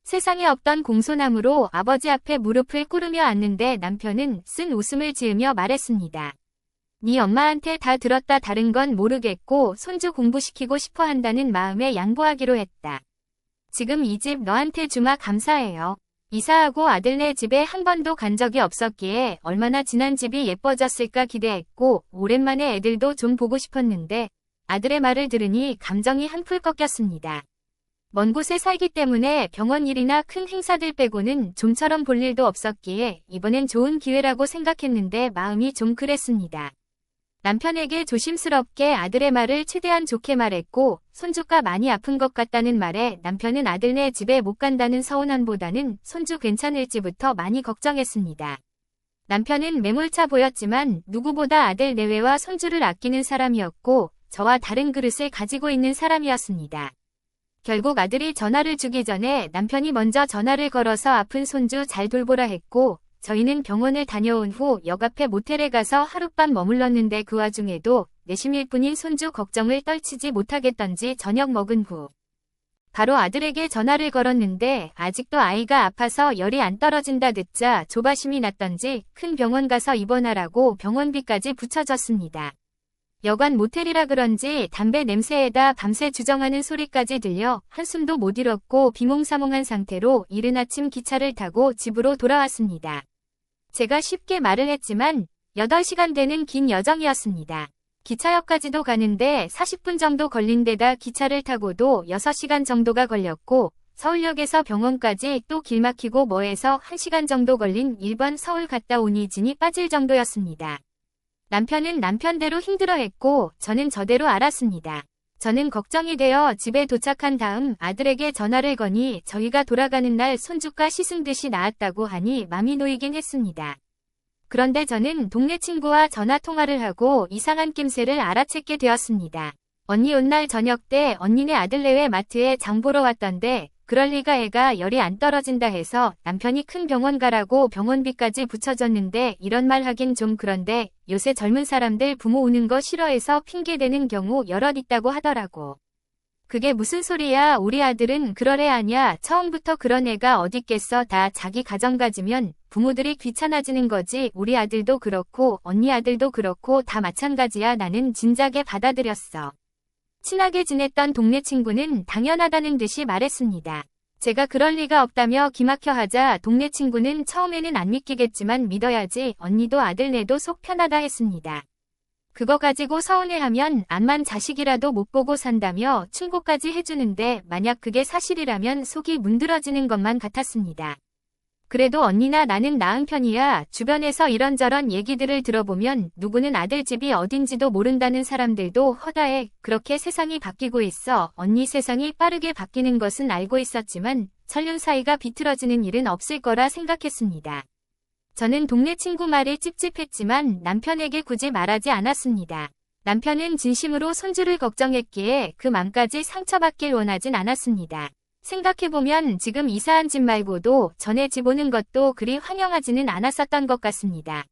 세상에 없던 공손함으로 아버지 앞에 무릎을 꿇으며 앉는데 남편은 쓴 웃음을 지으며 말했습니다. 네 엄마한테 다 들었다 다른 건 모르겠고 손주 공부시키고 싶어 한다는 마음에 양보하기로 했다. 지금 이 집 너한테 주마 감사해요. 이사하고 아들네 집에 한 번도 간 적이 없었기에 얼마나 지난 집이 예뻐졌을까 기대했고 오랜만에 애들도 좀 보고 싶었는데 아들의 말을 들으니 감정이 한풀 꺾였습니다. 먼 곳에 살기 때문에 병원 일이나 큰 행사들 빼고는 좀처럼 볼 일도 없었기에 이번엔 좋은 기회라고 생각했는데 마음이 좀 그랬습니다. 남편에게 조심스럽게 아들의 말을 최대한 좋게 말했고 손주가 많이 아픈 것 같다는 말에 남편은 아들네 집에 못 간다는 서운함보다는 손주 괜찮을지부터 많이 걱정했습니다. 남편은 매몰차 보였지만 누구보다 아들 내외와 손주를 아끼는 사람이었고 저와 다른 그릇을 가지고 있는 사람이었습니다. 결국 아들이 전화를 주기 전에 남편이 먼저 전화를 걸어서 아픈 손주 잘 돌보라 했고 저희는 병원을 다녀온 후 역 앞에 모텔에 가서 하룻밤 머물렀는데 그 와중에도 내심일 뿐인 손주 걱정을 떨치지 못하겠던지 저녁 먹은 후 바로 아들에게 전화를 걸었는데 아직도 아이가 아파서 열이 안 떨어진다 듣자 조바심이 났던지 큰 병원 가서 입원하라고 병원비까지 붙여줬습니다. 여관 모텔이라 그런지 담배 냄새에다 밤새 주정하는 소리까지 들려 한숨도 못 잃었고 비몽사몽한 상태로 이른 아침 기차를 타고 집으로 돌아왔습니다. 제가 쉽게 말을 했지만 8시간 되는 긴 여정이었습니다. 기차역까지도 가는데 40분 정도 걸린 데다 기차를 타고도 6시간 정도가 걸렸고 서울역에서 병원까지 또 길 막히고 뭐해서 1시간 정도 걸린 1번 서울 갔다 오니 진이 빠질 정도였습니다. 남편은 남편대로 힘들어했고 저는 저대로 알았습니다. 저는 걱정이 되어 집에 도착한 다음 아들에게 전화를 거니 저희가 돌아가는 날 손주가 씻은 듯이 나았다고 하니 맘이 놓이긴 했습니다. 그런데 저는 동네 친구와 전화통화를 하고 이상한 낌새를 알아채게 되었습니다. 언니 온 날 저녁 때 언니네 아들 내외 마트에 장 보러 왔던데 그럴 리가 애가 열이 안 떨어진다 해서 남편이 큰 병원 가라고 병원비까지 붙여줬는데 이런 말 하긴 좀 그런데 요새 젊은 사람들 부모 오는 거 싫어해서 핑계대는 경우 여럿 있다고 하더라고. 그게 무슨 소리야 우리 아들은 그럴 애 아냐 처음부터 그런 애가 어딨겠어 다 자기 가정 가지면 부모들이 귀찮아지는 거지 우리 아들도 그렇고 언니 아들도 그렇고 다 마찬가지야 나는 진작에 받아들였어. 친하게 지냈던 동네 친구는 당연하다는 듯이 말했습니다. 제가 그럴 리가 없다며 기막혀 하자 동네 친구는 처음에는 안 믿기겠지만 믿어야지 언니도 아들네도 속 편하다 했습니다. 그거 가지고 서운해하면 암만 자식이라도 못 보고 산다며 충고까지 해주는데 만약 그게 사실이라면 속이 문드러지는 것만 같았습니다. 그래도 언니나 나는 나은 편이야. 주변에서 이런저런 얘기들을 들어보면 누구는 아들 집이 어딘지도 모른다는 사람들도 허다해. 그렇게 세상이 바뀌고 있어. 언니 세상이 빠르게 바뀌는 것은 알고 있었지만 설령 사이가 비틀어지는 일은 없을 거라 생각했습니다. 저는 동네 친구 말이 찝찝했지만 남편에게 굳이 말하지 않았습니다. 남편은 진심으로 손주를 걱정했기에 그 맘까지 상처받길 원하진 않았습니다. 생각해보면 지금 이사한 집 말고도 전에 집 오는 것도 그리 환영하지는 않았었던 것 같습니다.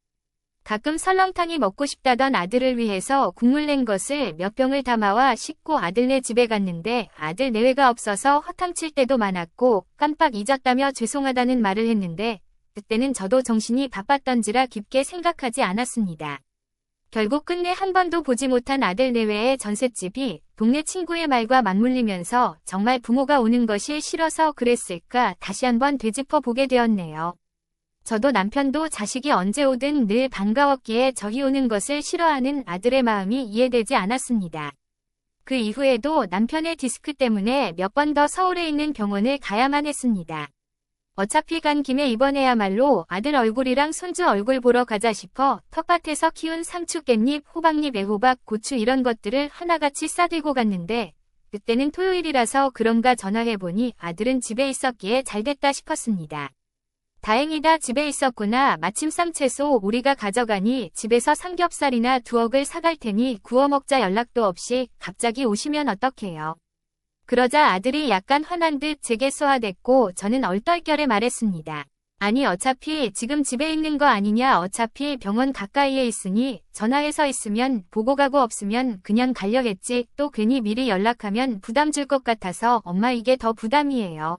가끔 설렁탕이 먹고 싶다던 아들을 위해서 국물 낸 것을 몇 병을 담아와 씻고 아들네 집에 갔는데 아들 내외가 없어서 허탕칠 때도 많았고 깜빡 잊었다며 죄송하다는 말을 했는데 그때는 저도 정신이 바빴던지라 깊게 생각하지 않았습니다. 결국 끝내 한 번도 보지 못한 아들 내외의 전셋집이 동네 친구의 말과 맞물리면서 정말 부모가 오는 것이 싫어서 그랬을까 다시 한번 되짚어 보게 되었네요. 저도 남편도 자식이 언제 오든 늘 반가웠기에 저희 오는 것을 싫어하는 아들의 마음이 이해되지 않았습니다. 그 이후에도 남편의 디스크 때문에 몇 번 더 서울에 있는 병원을 가야만 했습니다. 어차피 간 김에 이번에야말로 아들 얼굴이랑 손주 얼굴 보러 가자 싶어 텃밭에서 키운 상추, 깻잎, 호박잎, 애호박, 고추 이런 것들을 하나같이 싸들고 갔는데 그때는 토요일이라서 그런가 전화해보니 아들은 집에 있었기에 잘됐다 싶었습니다. 다행이다, 집에 있었구나. 마침 쌈채소 우리가 가져가니 집에서 삼겹살이나 두억을 사갈 테니 구워 먹자. 연락도 없이 갑자기 오시면 어떡해요. 그러자 아들이 약간 화난 듯 제게 쏘아댔고 저는 얼떨결에 말했습니다. 아니 어차피 지금 집에 있는 거 아니냐. 어차피 병원 가까이에 있으니 전화해서 있으면 보고 가고 없으면 그냥 가려 했지. 또 괜히 미리 연락하면 부담 줄 것 같아서 엄마 이게 더 부담이에요.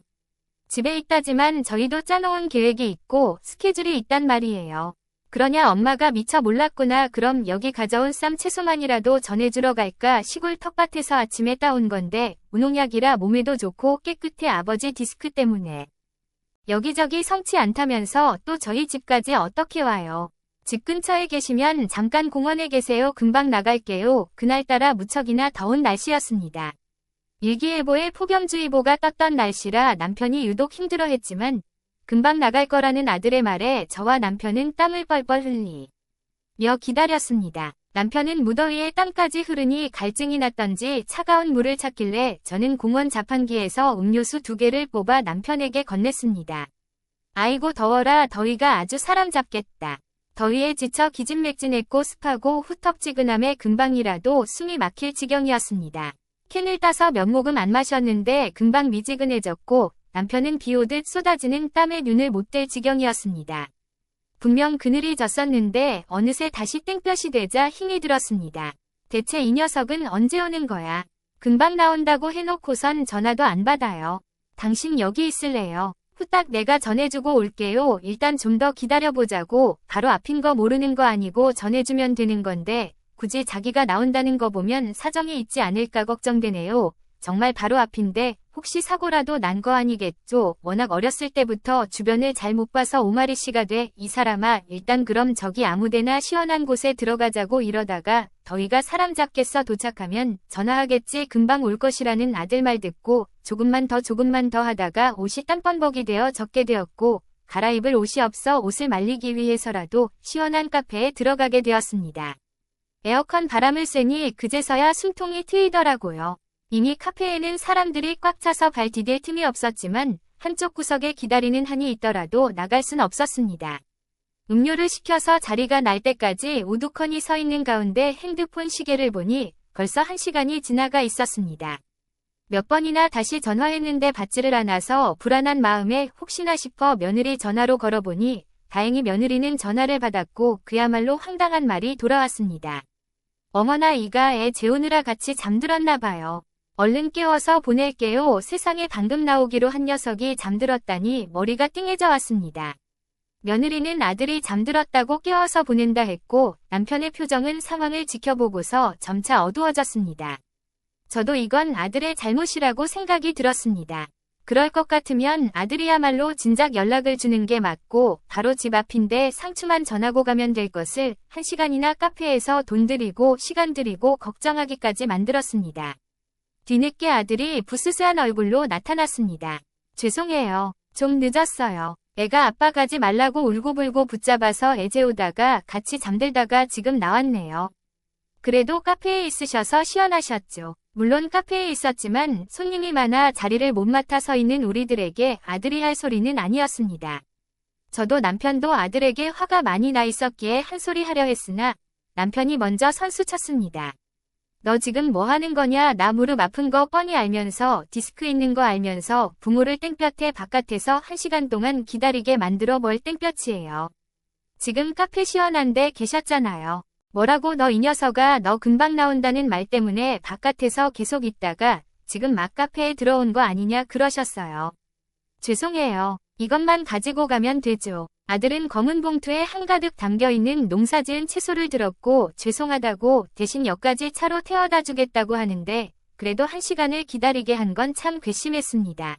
집에 있다지만 저희도 짜놓은 계획이 있고 스케줄이 있단 말이에요. 그러냐 엄마가 미처 몰랐구나. 그럼 여기 가져온 쌈 채소만이라도 전해주러 갈까. 시골 텃밭에서 아침에 따온 건데 무농약이라 몸에도 좋고 깨끗해. 아버지 디스크 때문에 여기저기 성치 않다면서 또 저희 집까지 어떻게 와요. 집 근처에 계시면 잠깐 공원에 계세요. 금방 나갈게요. 그날따라 무척이나 더운 날씨였습니다. 일기예보에 폭염주의보가 떴던 날씨라 남편이 유독 힘들어했지만 금방 나갈 거라는 아들의 말에 저와 남편은 땀을 뻘뻘 흘리며 기다렸습니다. 남편은 무더위에 땀까지 흐르니 갈증이 났던지 차가운 물을 찾길래 저는 공원 자판기에서 음료수 2개를 뽑아 남편에게 건넸습니다. 아이고 더워라. 더위가 아주 사람 잡겠다. 더위에 지쳐 기진맥진했고 습하고 후텁지근함에 금방이라도 숨이 막힐 지경이었습니다. 캔을 따서 몇 모금 안 마셨는데 금방 미지근해졌고 남편은 비오듯 쏟아지는 땀에 눈을 못 뗄 지경이었습니다. 분명 그늘이 졌었는데 어느새 다시 땡볕이 되자 힘이 들었습니다. 대체 이 녀석은 언제 오는 거야? 금방 나온다고 해놓고선 전화도 안 받아요. 당신 여기 있을래요? 후딱 내가 전해주고 올게요. 일단 좀 더 기다려보자고. 바로 앞인 거 모르는 거 아니고 전해주면 되는 건데 굳이 자기가 나온다는 거 보면 사정이 있지 않을까 걱정되네요. 정말 바로 앞인데 혹시 사고라도 난 거 아니겠죠? 워낙 어렸을 때부터 주변을 잘 못 봐서 오마리씨가 돼. 이 사람아 일단 그럼 저기 아무데나 시원한 곳에 들어가자고. 이러다가 더위가 사람 잡겠어. 도착하면 전화하겠지. 금방 올 것이라는 아들 말 듣고 조금만 더 하다가 옷이 땀번벅이 되어 젖게 되었고 갈아입을 옷이 없어 옷을 말리기 위해서라도 시원한 카페에 들어가게 되었습니다. 에어컨 바람을 쐬니 그제서야 숨통이 트이더라고요. 이미 카페에는 사람들이 꽉 차서 발 디딜 틈이 없었지만 한쪽 구석에 기다리는 한이 있더라도 나갈 순 없었습니다. 음료를 시켜서 자리가 날 때까지 우두커니 서 있는 가운데 핸드폰 시계를 보니 벌써 1시간이 지나가 있었습니다. 몇 번이나 다시 전화했는데 받지를 않아서 불안한 마음에 혹시나 싶어 며느리 전화로 걸어보니 다행히 며느리는 전화를 받았고 그야말로 황당한 말이 돌아왔습니다. 어머나 이가 애 재우느라 같이 잠들었나 봐요. 얼른 깨워서 보낼게요. 세상에 방금 나오기로 한 녀석이 잠들었다니 머리가 띵해져 왔습니다. 며느리는 아들이 잠들었다고 깨워서 보낸다 했고 남편의 표정은 상황을 지켜보고서 점차 어두워졌습니다. 저도 이건 아들의 잘못이라고 생각이 들었습니다. 그럴 것 같으면 아들이야말로 진작 연락을 주는 게 맞고 바로 집 앞인데 상추만 전하고 가면 될 것을 1시간이나 카페에서 돈 들이고 시간 들이고 걱정하기까지 만들었습니다. 뒤늦게 아들이 부스스한 얼굴로 나타났습니다. 죄송해요. 좀 늦었어요. 애가 아빠 가지 말라고 울고불고 붙잡아서 애 재우다가 같이 잠들다가 지금 나왔네요. 그래도 카페에 있으셔서 시원하셨죠. 물론 카페에 있었지만 손님이 많아 자리를 못 맡아 서 있는 우리들에게 아들이 할 소리는 아니었습니다. 저도 남편도 아들에게 화가 많이 나 있었기에 한 소리 하려 했으나 남편이 먼저 선수 쳤습니다. 너 지금 뭐 하는 거냐? 나 무릎 아픈 거 뻔히 알면서 디스크 있는 거 알면서 부모를 땡볕에 바깥에서 1시간 동안 기다리게 만들어 뭘 땡볕이에요. 지금 카페 시원한데 계셨잖아요. 뭐라고 너 이 녀석아 너 금방 나온다는 말 때문에 바깥에서 계속 있다가 지금 막 카페에 들어온 거 아니냐 그러셨어요. 죄송해요. 이것만 가지고 가면 되죠. 아들은 검은 봉투에 한가득 담겨있는 농사지은 채소를 들었고 죄송하다고 대신 여기까지 차로 태워다 주겠다고 하는데 그래도 1시간을 기다리게 한 건 참 괘씸했습니다.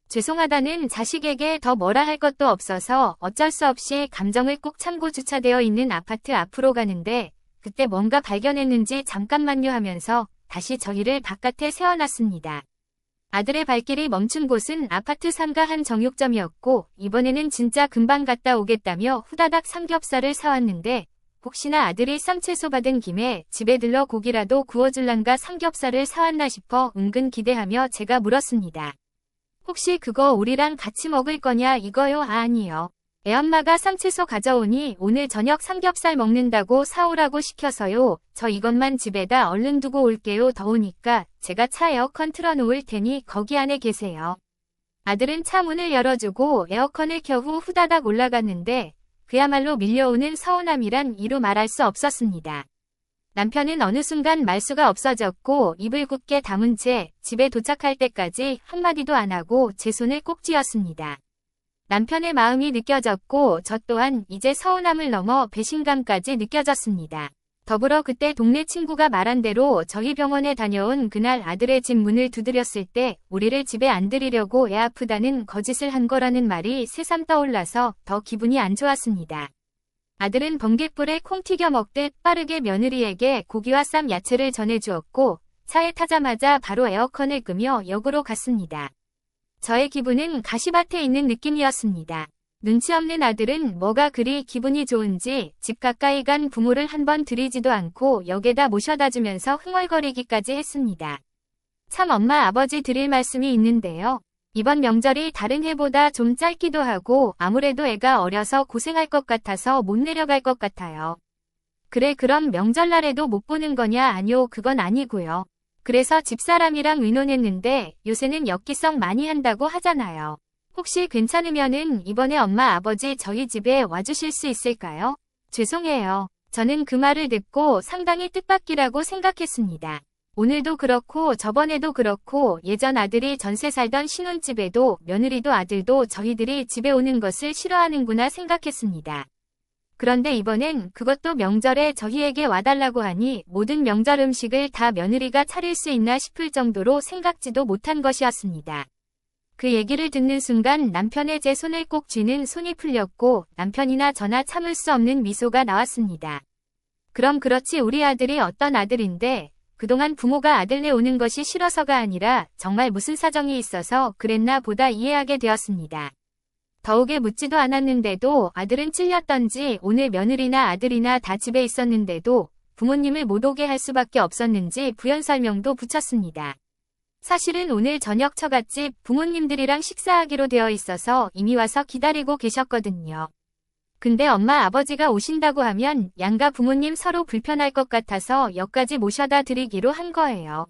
죄송하다는 자식에게 더 뭐라 할 것도 없어서 어쩔 수 없이 감정을 꾹 참고 주차되어 있는 아파트 앞으로 가는데 그때 뭔가 발견했는지 잠깐만요 하면서 다시 저희를 바깥에 세워놨습니다. 아들의 발길이 멈춘 곳은 아파트 상가 한 정육점이었고 이번에는 진짜 금방 갔다 오겠다며 후다닥 삼겹살을 사왔는데 혹시나 아들이 쌈채소 받은 김에 집에 들러 고기라도 구워줄란가 삼겹살을 사왔나 싶어 은근 기대하며 제가 물었습니다. 혹시 그거 우리랑 같이 먹을 거냐 이거요? 아니요. 애엄마가 쌈채소 가져오니 오늘 저녁 삼겹살 먹는다고 사오라고 시켜서요. 저 이것만 집에다 얼른 두고 올게요. 더우니까 제가 차 에어컨 틀어놓을 테니 거기 안에 계세요. 아들은 차 문을 열어주고 에어컨을 켜 후 후다닥 올라갔는데 그야말로 밀려오는 서운함이란 이루 말할 수 없었습니다. 남편은 어느 순간 말수가 없어졌고 입을 굳게 다문 채 집에 도착할 때까지 한마디도 안 하고 제 손을 꼭 쥐었습니다. 남편의 마음이 느껴졌고 저 또한 이제 서운함을 넘어 배신감까지 느껴졌습니다. 더불어 그때 동네 친구가 말한 대로 저희 병원에 다녀온 그날 아들의 집 문을 두드렸을 때 우리를 집에 안 들이려고 애 아프다는 거짓을 한 거라는 말이 새삼 떠올라서 더 기분이 안 좋았습니다. 아들은 번갯불에 콩 튀겨 먹듯 빠르게 며느리에게 고기와 쌈 야채를 전해주었고 차에 타자마자 바로 에어컨을 끄며 역으로 갔습니다. 저의 기분은 가시밭에 있는 느낌이었습니다. 눈치 없는 아들은 뭐가 그리 기분이 좋은지 집 가까이 간 부모를 한번 들이지도 않고 역에다 모셔다 주면서 흥얼거리기까지 했습니다. 참 엄마 아버지 드릴 말씀이 있는데요. 이번 명절이 다른 해보다 좀 짧기도 하고 아무래도 애가 어려서 고생할 것 같아서 못 내려갈 것 같아요. 그래 그럼 명절날에도 못 보는 거냐? 아니요 그건 아니고요. 그래서 집사람이랑 의논했는데 요새는 엽기성 많이 한다고 하잖아요. 혹시 괜찮으면은 이번에 엄마 아버지 저희 집에 와주실 수 있을까요? 죄송해요. 저는 그 말을 듣고 상당히 뜻밖이라고 생각했습니다. 오늘도 그렇고 저번에도 그렇고 예전 아들이 전세 살던 신혼집에도 며느리도 아들도 저희들이 집에 오는 것을 싫어하는구나 생각했습니다. 그런데 이번엔 그것도 명절에 저희에게 와달라고 하니 모든 명절 음식을 다 며느리가 차릴 수 있나 싶을 정도로 생각지도 못한 것이었습니다. 그 얘기를 듣는 순간 남편의 제 손을 꼭 쥐는 손이 풀렸고 남편이나 저나 참을 수 없는 미소가 나왔습니다. 그럼 그렇지 우리 아들이 어떤 아들인데 그동안 부모가 아들네 오는 것이 싫어서가 아니라 정말 무슨 사정이 있어서 그랬나 보다 이해하게 되었습니다. 더욱에 묻지도 않았는데도 아들은 찔렸던지 오늘 며느리나 아들이나 다 집에 있었는데도 부모님을 못 오게 할 수밖에 없었는지 부연 설명도 붙였습니다. 사실은 오늘 저녁 처갓집 부모님들이랑 식사하기로 되어 있어서 이미 와서 기다리고 계셨거든요. 근데 엄마 아버지가 오신다고 하면 양가 부모님 서로 불편할 것 같아서 역까지 모셔다 드리기로 한 거예요.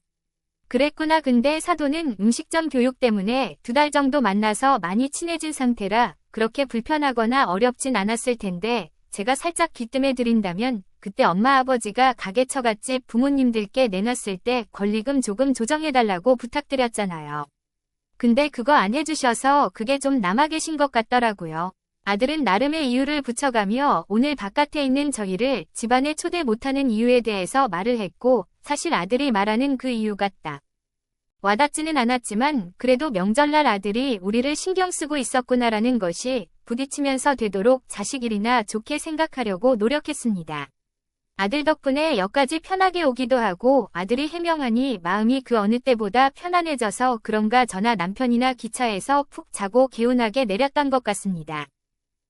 그랬구나. 근데 사도는 음식점 교육 때문에 2달 정도 만나서 많이 친해진 상태라 그렇게 불편하거나 어렵진 않았을 텐데 제가 살짝 귀뜸해 드린다면 그때 엄마 아버지가 가게 처갓집 부모님들께 내놨을 때 권리금 조금 조정해달라고 부탁드렸잖아요. 근데 그거 안 해주셔서 그게 좀 남아 계신 것 같더라고요. 아들은 나름의 이유를 붙여가며 오늘 바깥에 있는 저희를 집안에 초대 못하는 이유에 대해서 말을 했고 사실 아들이 말하는 그 이유가 딱 와닿지는 않았지만 그래도 명절날 아들이 우리를 신경 쓰고 있었구나라는 것이 부딪히면서 되도록 자식 일이나 좋게 생각하려고 노력했습니다. 아들 덕분에 역까지 편하게 오기도 하고 아들이 해명하니 마음이 그 어느 때보다 편안해져서 그런가 저나 남편이나 기차에서 푹 자고 개운하게 내렸던 것 같습니다.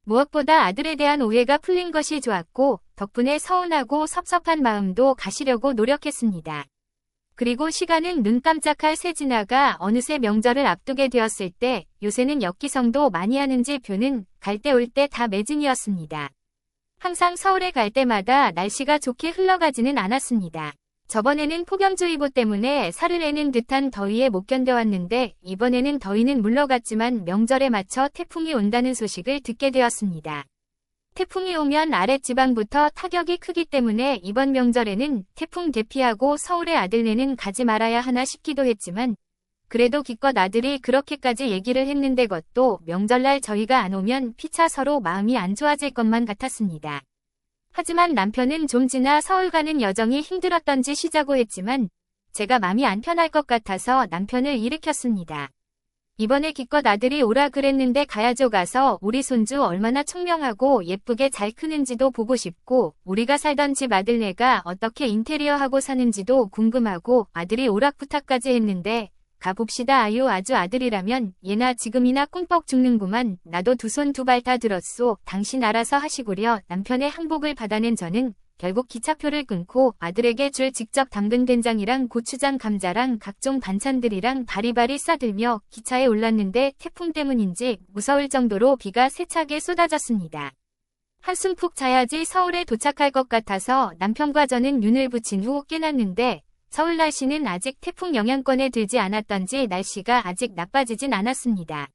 무엇보다 아들에 대한 오해가 풀린 것이 좋았고 덕분에 서운하고 섭섭한 마음도 가시려고 노력했습니다. 그리고 시간은 눈 깜짝할 새 지나가 어느새 명절을 앞두게 되었을 때 요새는 엽기성도 많이 하는지 표는 갈 때 올 때 다 매진이었습니다. 항상 서울에 갈 때마다 날씨가 좋게 흘러가지는 않았습니다. 저번에는 폭염주의보 때문에 살을 내는 듯한 더위에 못 견뎌왔는데 이번에는 더위는 물러갔지만 명절에 맞춰 태풍이 온다는 소식을 듣게 되었습니다. 태풍이 오면 아랫지방부터 타격이 크기 때문에 이번 명절에는 태풍 대피하고 서울에 아들네는 가지 말아야 하나 싶기도 했지만 그래도 기껏 아들이 그렇게까지 얘기를 했는데 그것도 명절날 저희가 안 오면 피차 서로 마음이 안 좋아질 것만 같았습니다. 하지만 남편은 좀 지나 서울 가는 여정이 힘들었던지 쉬자고 했지만 제가 마음이 안 편할 것 같아서 남편을 일으켰습니다. 이번에 기껏 아들이 오라 그랬는데 가야죠. 가서 우리 손주 얼마나 총명하고 예쁘게 잘 크는지도 보고 싶고 우리가 살던 집 아들네가 어떻게 인테리어하고 사는지도 궁금하고 아들이 오락 부탁까지 했는데 가봅시다. 아유 아주 아들이라면 예나 지금이나 꿈뻑 죽는구만. 나도 두 손 두 발 다 들었소. 당신 알아서 하시구려. 남편의 항복을 받아낸 저는 결국 기차표를 끊고 아들에게 줄 직접 담근 된장이랑 고추장 감자랑 각종 반찬들이랑 바리바리 싸들며 기차에 올랐는데 태풍 때문인지 무서울 정도로 비가 세차게 쏟아졌습니다. 한숨 푹 자야지 서울에 도착할 것 같아서 남편과 저는 눈을 붙인 후 깨났는데 서울 날씨는 아직 태풍 영향권에 들지 않았던지 날씨가 아직 나빠지진 않았습니다.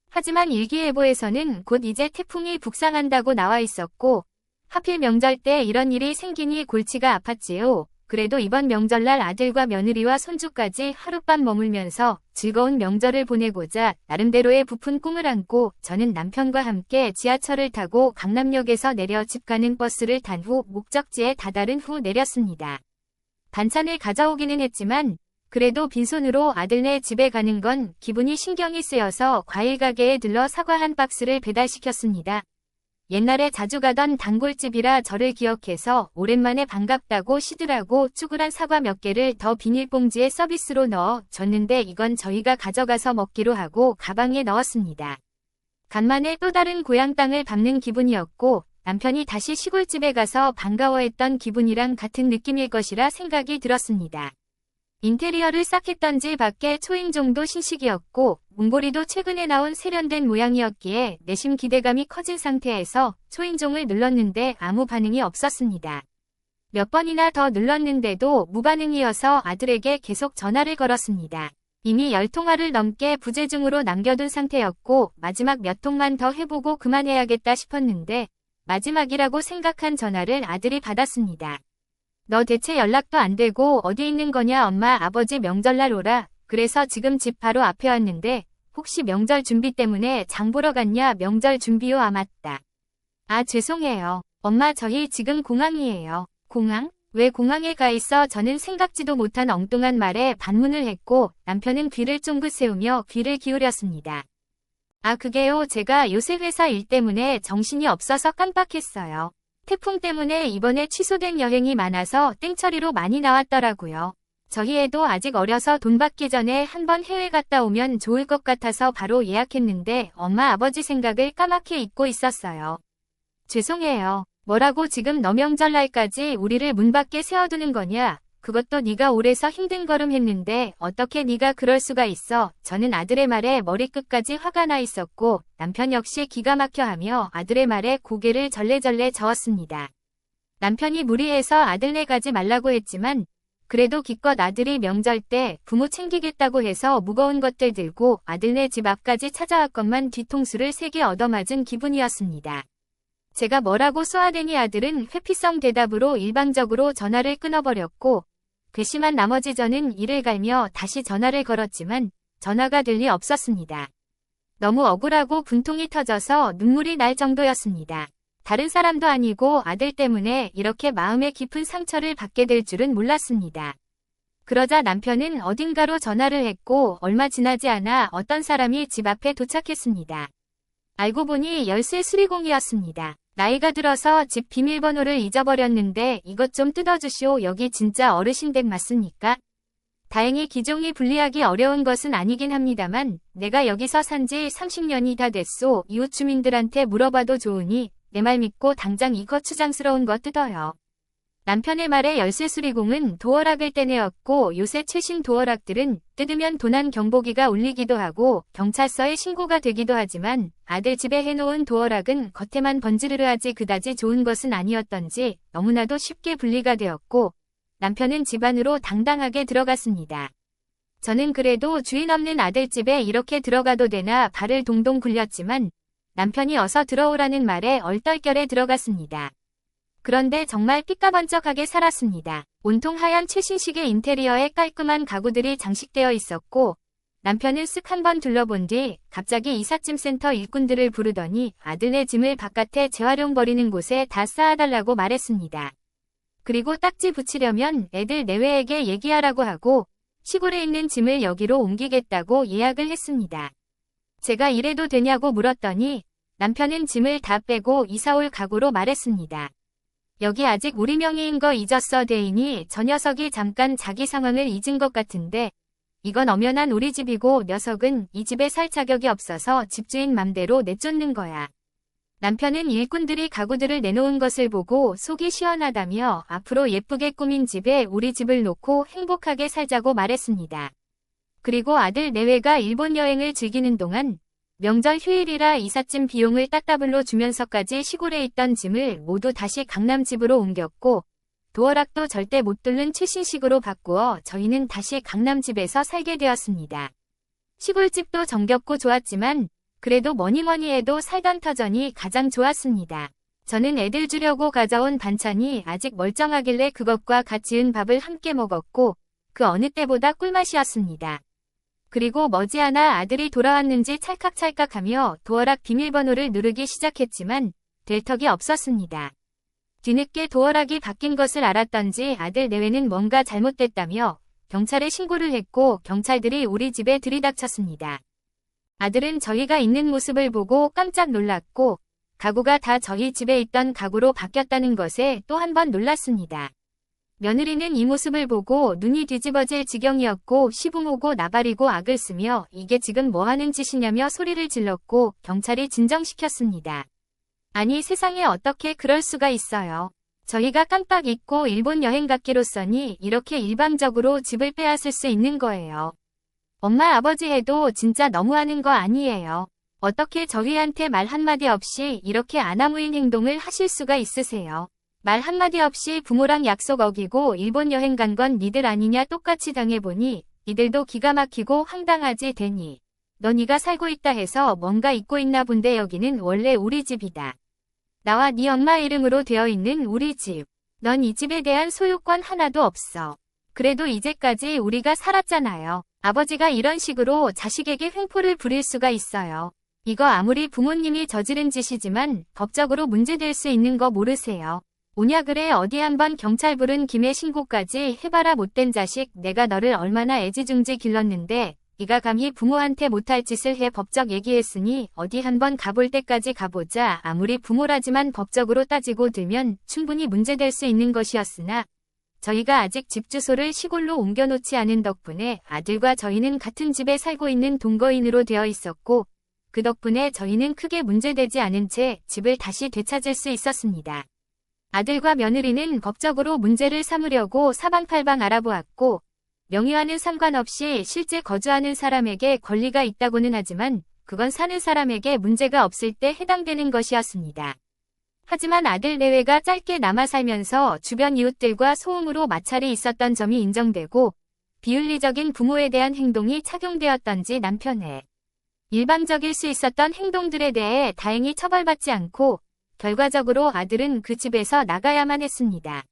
하지만 일기예보에서는 곧 이제 태풍이 북상한다고 나와 있었고 하필 명절 때 이런 일이 생기니 골치가 아팠지요. 그래도 이번 명절날 아들과 며느리와 손주까지 하룻밤 머물면서 즐거운 명절을 보내고자 나름대로의 부푼 꿈을 안고 저는 남편과 함께 지하철을 타고 강남역에서 내려 집 가는 버스를 탄 후 목적지에 다다른 후 내렸습니다. 반찬을 가져오기는 했지만 그래도 빈손으로 아들네 집에 가는 건 기분이 신경이 쓰여서 과일 가게에 들러 사과 한 박스를 배달시켰습니다. 옛날에 자주 가던 단골집이라 저를 기억해서 오랜만에 반갑다고 시들하고 쭈그란 사과 몇 개를 더 비닐봉지에 서비스로 넣어 줬는데 이건 저희가 가져가서 먹기로 하고 가방에 넣었습니다. 간만에 또 다른 고향 땅을 밟는 기분이었고 남편이 다시 시골집에 가서 반가워했던 기분이랑 같은 느낌일 것이라 생각이 들었습니다. 인테리어를 싹 했던지 밖에 초인종도 신식이었고 문고리도 최근에 나온 세련된 모양이었기에 내심 기대감이 커진 상태에서 초인종을 눌렀는데 아무 반응이 없었습니다. 몇 번이나 더 눌렀는데도 무반응이어서 아들에게 계속 전화를 걸었습니다. 이미 10통화를 넘게 부재중으로 남겨둔 상태였고 마지막 몇 통만 더 해보고 그만해야겠다 싶었는데 마지막이라고 생각한 전화를 아들이 받았습니다. 너 대체 연락도 안 되고 어디 있는 거냐 엄마 아버지 명절날 오라. 그래서 지금 집 바로 앞에 왔는데 혹시 명절 준비 때문에 장 보러 갔냐 명절 준비요 아 맞다. 아 죄송해요. 엄마 저희 지금 공항이에요. 공항? 왜 공항에 가 있어 저는 생각지도 못한 엉뚱한 말에 반문을 했고 남편은 귀를 쫑긋 세우며 귀를 기울였습니다. 아 그게요 제가 요새 회사 일 때문에 정신이 없어서 깜빡했어요. 태풍 때문에 이번에 취소된 여행이 많아서 땡처리로 많이 나왔더라고요. 저희 애도 아직 어려서 돈 받기 전에 한번 해외 갔다 오면 좋을 것 같아서 바로 예약했는데 엄마 아버지 생각을 까맣게 잊고 있었어요. 죄송해요. 뭐라고 지금 너 명절날까지 우리를 문 밖에 세워두는 거냐? 그것도 네가 오래서 힘든 걸음 했는데 어떻게 네가 그럴 수가 있어. 저는 아들의 말에 머리끝까지 화가 나 있었고 남편 역시 기가 막혀하며 아들의 말에 고개를 절레절레 저었습니다. 남편이 무리해서 아들네 가지 말라고 했지만 그래도 기껏 아들이 명절 때 부모 챙기겠다고 해서 무거운 것들 들고 아들네 집 앞까지 찾아왔건만 뒤통수를 세게 얻어맞은 기분이었습니다. 제가 뭐라고 쏘아대니 아들은 회피성 대답으로 일방적으로 전화를 끊어버렸고 괘씸한 나머지 저는 이를 갈며 다시 전화를 걸었지만 전화가 될 리 없었습니다. 너무 억울하고 분통이 터져서 눈물이 날 정도였습니다. 다른 사람도 아니고 아들 때문에 이렇게 마음의 깊은 상처를 받게 될 줄은 몰랐습니다. 그러자 남편은 어딘가로 전화를 했고 얼마 지나지 않아 어떤 사람이 집 앞에 도착했습니다. 알고 보니 열쇠 수리공이었습니다. 나이가 들어서 집 비밀번호를 잊어버렸는데 이것 좀 뜯어주시오. 여기 진짜 어르신 댁 맞습니까? 다행히 기종이 분리하기 어려운 것은 아니긴 합니다만 내가 여기서 산지 30년이 다 됐소. 이웃 주민들한테 물어봐도 좋으니 내 말 믿고 당장 이 거추장스러운 거 뜯어요. 남편의 말에 열쇠 수리공은 도어락을 떼내었고 요새 최신 도어락들은 뜯으면 도난 경보기가 울리기도 하고 경찰서에 신고가 되기도 하지만 아들 집에 해놓은 도어락은 겉에만 번지르르하지 그다지 좋은 것은 아니었던지 너무나도 쉽게 분리가 되었고 남편은 집 안으로 당당하게 들어갔습니다. 저는 그래도 주인 없는 아들 집에 이렇게 들어가도 되나 발을 동동 굴렸지만 남편이 어서 들어오라는 말에 얼떨결에 들어갔습니다. 그런데 정말 삐까번쩍하게 살았습니다. 온통 하얀 최신식의 인테리어에 깔끔한 가구들이 장식되어 있었고 남편은 쓱 한번 둘러본 뒤 갑자기 이삿짐센터 일꾼들을 부르더니 아들네 짐을 바깥에 재활용 버리는 곳에 다 쌓아달라고 말했습니다. 그리고 딱지 붙이려면 애들 내외에게 얘기하라고 하고 시골에 있는 짐을 여기로 옮기겠다고 예약을 했습니다. 제가 이래도 되냐고 물었더니 남편은 짐을 다 빼고 이사올 각오로 말했습니다. 여기 아직 우리 명의인 거 잊었어 대인이 저 녀석이 잠깐 자기 상황을 잊은 것 같은데 이건 엄연한 우리 집이고 녀석은 이 집에 살 자격이 없어서 집주인 맘대로 내쫓는 거야. 남편은 일꾼들이 가구들을 내놓은 것을 보고 속이 시원하다며 앞으로 예쁘게 꾸민 집에 우리 집을 놓고 행복하게 살자고 말했습니다. 그리고 아들 내외가 일본 여행을 즐기는 동안 명절 휴일이라 이삿짐 비용을 따따블로 주면서까지 시골에 있던 짐을 모두 다시 강남 집으로 옮겼고 도어락도 절대 못 뚫는 최신식으로 바꾸어 저희는 다시 강남 집에서 살게 되었습니다. 시골집도 정겹고 좋았지만 그래도 뭐니뭐니 해도 살던 터전이 가장 좋았습니다. 저는 애들 주려고 가져온 반찬이 아직 멀쩡하길래 그것과 갓 지은 밥을 함께 먹었고 그 어느 때보다 꿀맛이었습니다. 그리고 머지않아 아들이 돌아왔는지 찰칵찰칵하며 도어락 비밀번호를 누르기 시작했지만 될 턱이 없었습니다. 뒤늦게 도어락이 바뀐 것을 알았던지 아들 내외는 뭔가 잘못됐다며 경찰에 신고를 했고 경찰들이 우리 집에 들이닥쳤습니다. 아들은 저희가 있는 모습을 보고 깜짝 놀랐고 가구가 다 저희 집에 있던 가구로 바뀌었다는 것에 또 한 번 놀랐습니다. 며느리는 이 모습을 보고 눈이 뒤집어질 지경이었고 시부모고 나발이고 악을 쓰며 이게 지금 뭐하는 짓이냐며 소리를 질렀고 경찰이 진정시켰습니다. 아니 세상에 어떻게 그럴 수가 있어요. 저희가 깜빡 잊고 일본 여행 갔기로써니 이렇게 일방적으로 집을 빼앗을 수 있는 거예요. 엄마 아버지 해도 진짜 너무하는 거 아니에요. 어떻게 저희한테 말 한마디 없이 이렇게 아나무인 행동을 하실 수가 있으세요. 말 한마디 없이 부모랑 약속 어기고 일본 여행 간 건 니들 아니냐 똑같이 당해보니 니들도 기가 막히고 황당하지 되니. 너 니가 살고 있다 해서 뭔가 잊고 있나 본데 여기는 원래 우리 집이다. 나와 네 엄마 이름으로 되어 있는 우리 집. 넌 이 집에 대한 소유권 하나도 없어. 그래도 이제까지 우리가 살았잖아요. 아버지가 이런 식으로 자식에게 횡포를 부릴 수가 있어요. 이거 아무리 부모님이 저지른 짓이지만 법적으로 문제될 수 있는 거 모르세요. 오냐 그래 어디 한번 경찰 부른 김에 신고까지 해봐라 못된 자식. 내가 너를 얼마나 애지중지 길렀는데 네가 감히 부모한테 못할 짓을 해. 법적 얘기했으니 어디 한번 가볼 때까지 가보자. 아무리 부모라지만 법적으로 따지고 들면 충분히 문제될 수 있는 것이었으나 저희가 아직 집 주소를 시골로 옮겨놓지 않은 덕분에 아들과 저희는 같은 집에 살고 있는 동거인으로 되어 있었고 그 덕분에 저희는 크게 문제되지 않은 채 집을 다시 되찾을 수 있었습니다. 아들과 며느리는 법적으로 문제를 삼으려고 사방팔방 알아보았고 명의와는 상관없이 실제 거주하는 사람에게 권리가 있다고는 하지만 그건 사는 사람에게 문제가 없을 때 해당되는 것이었습니다. 하지만 아들 내외가 짧게 남아 살면서 주변 이웃들과 소음으로 마찰이 있었던 점이 인정되고 비윤리적인 부모에 대한 행동이 착용되었던지 남편의 일방적일 수 있었던 행동들에 대해 다행히 처벌받지 않고 결과적으로 아들은 그 집에서 나가야만 했습니다.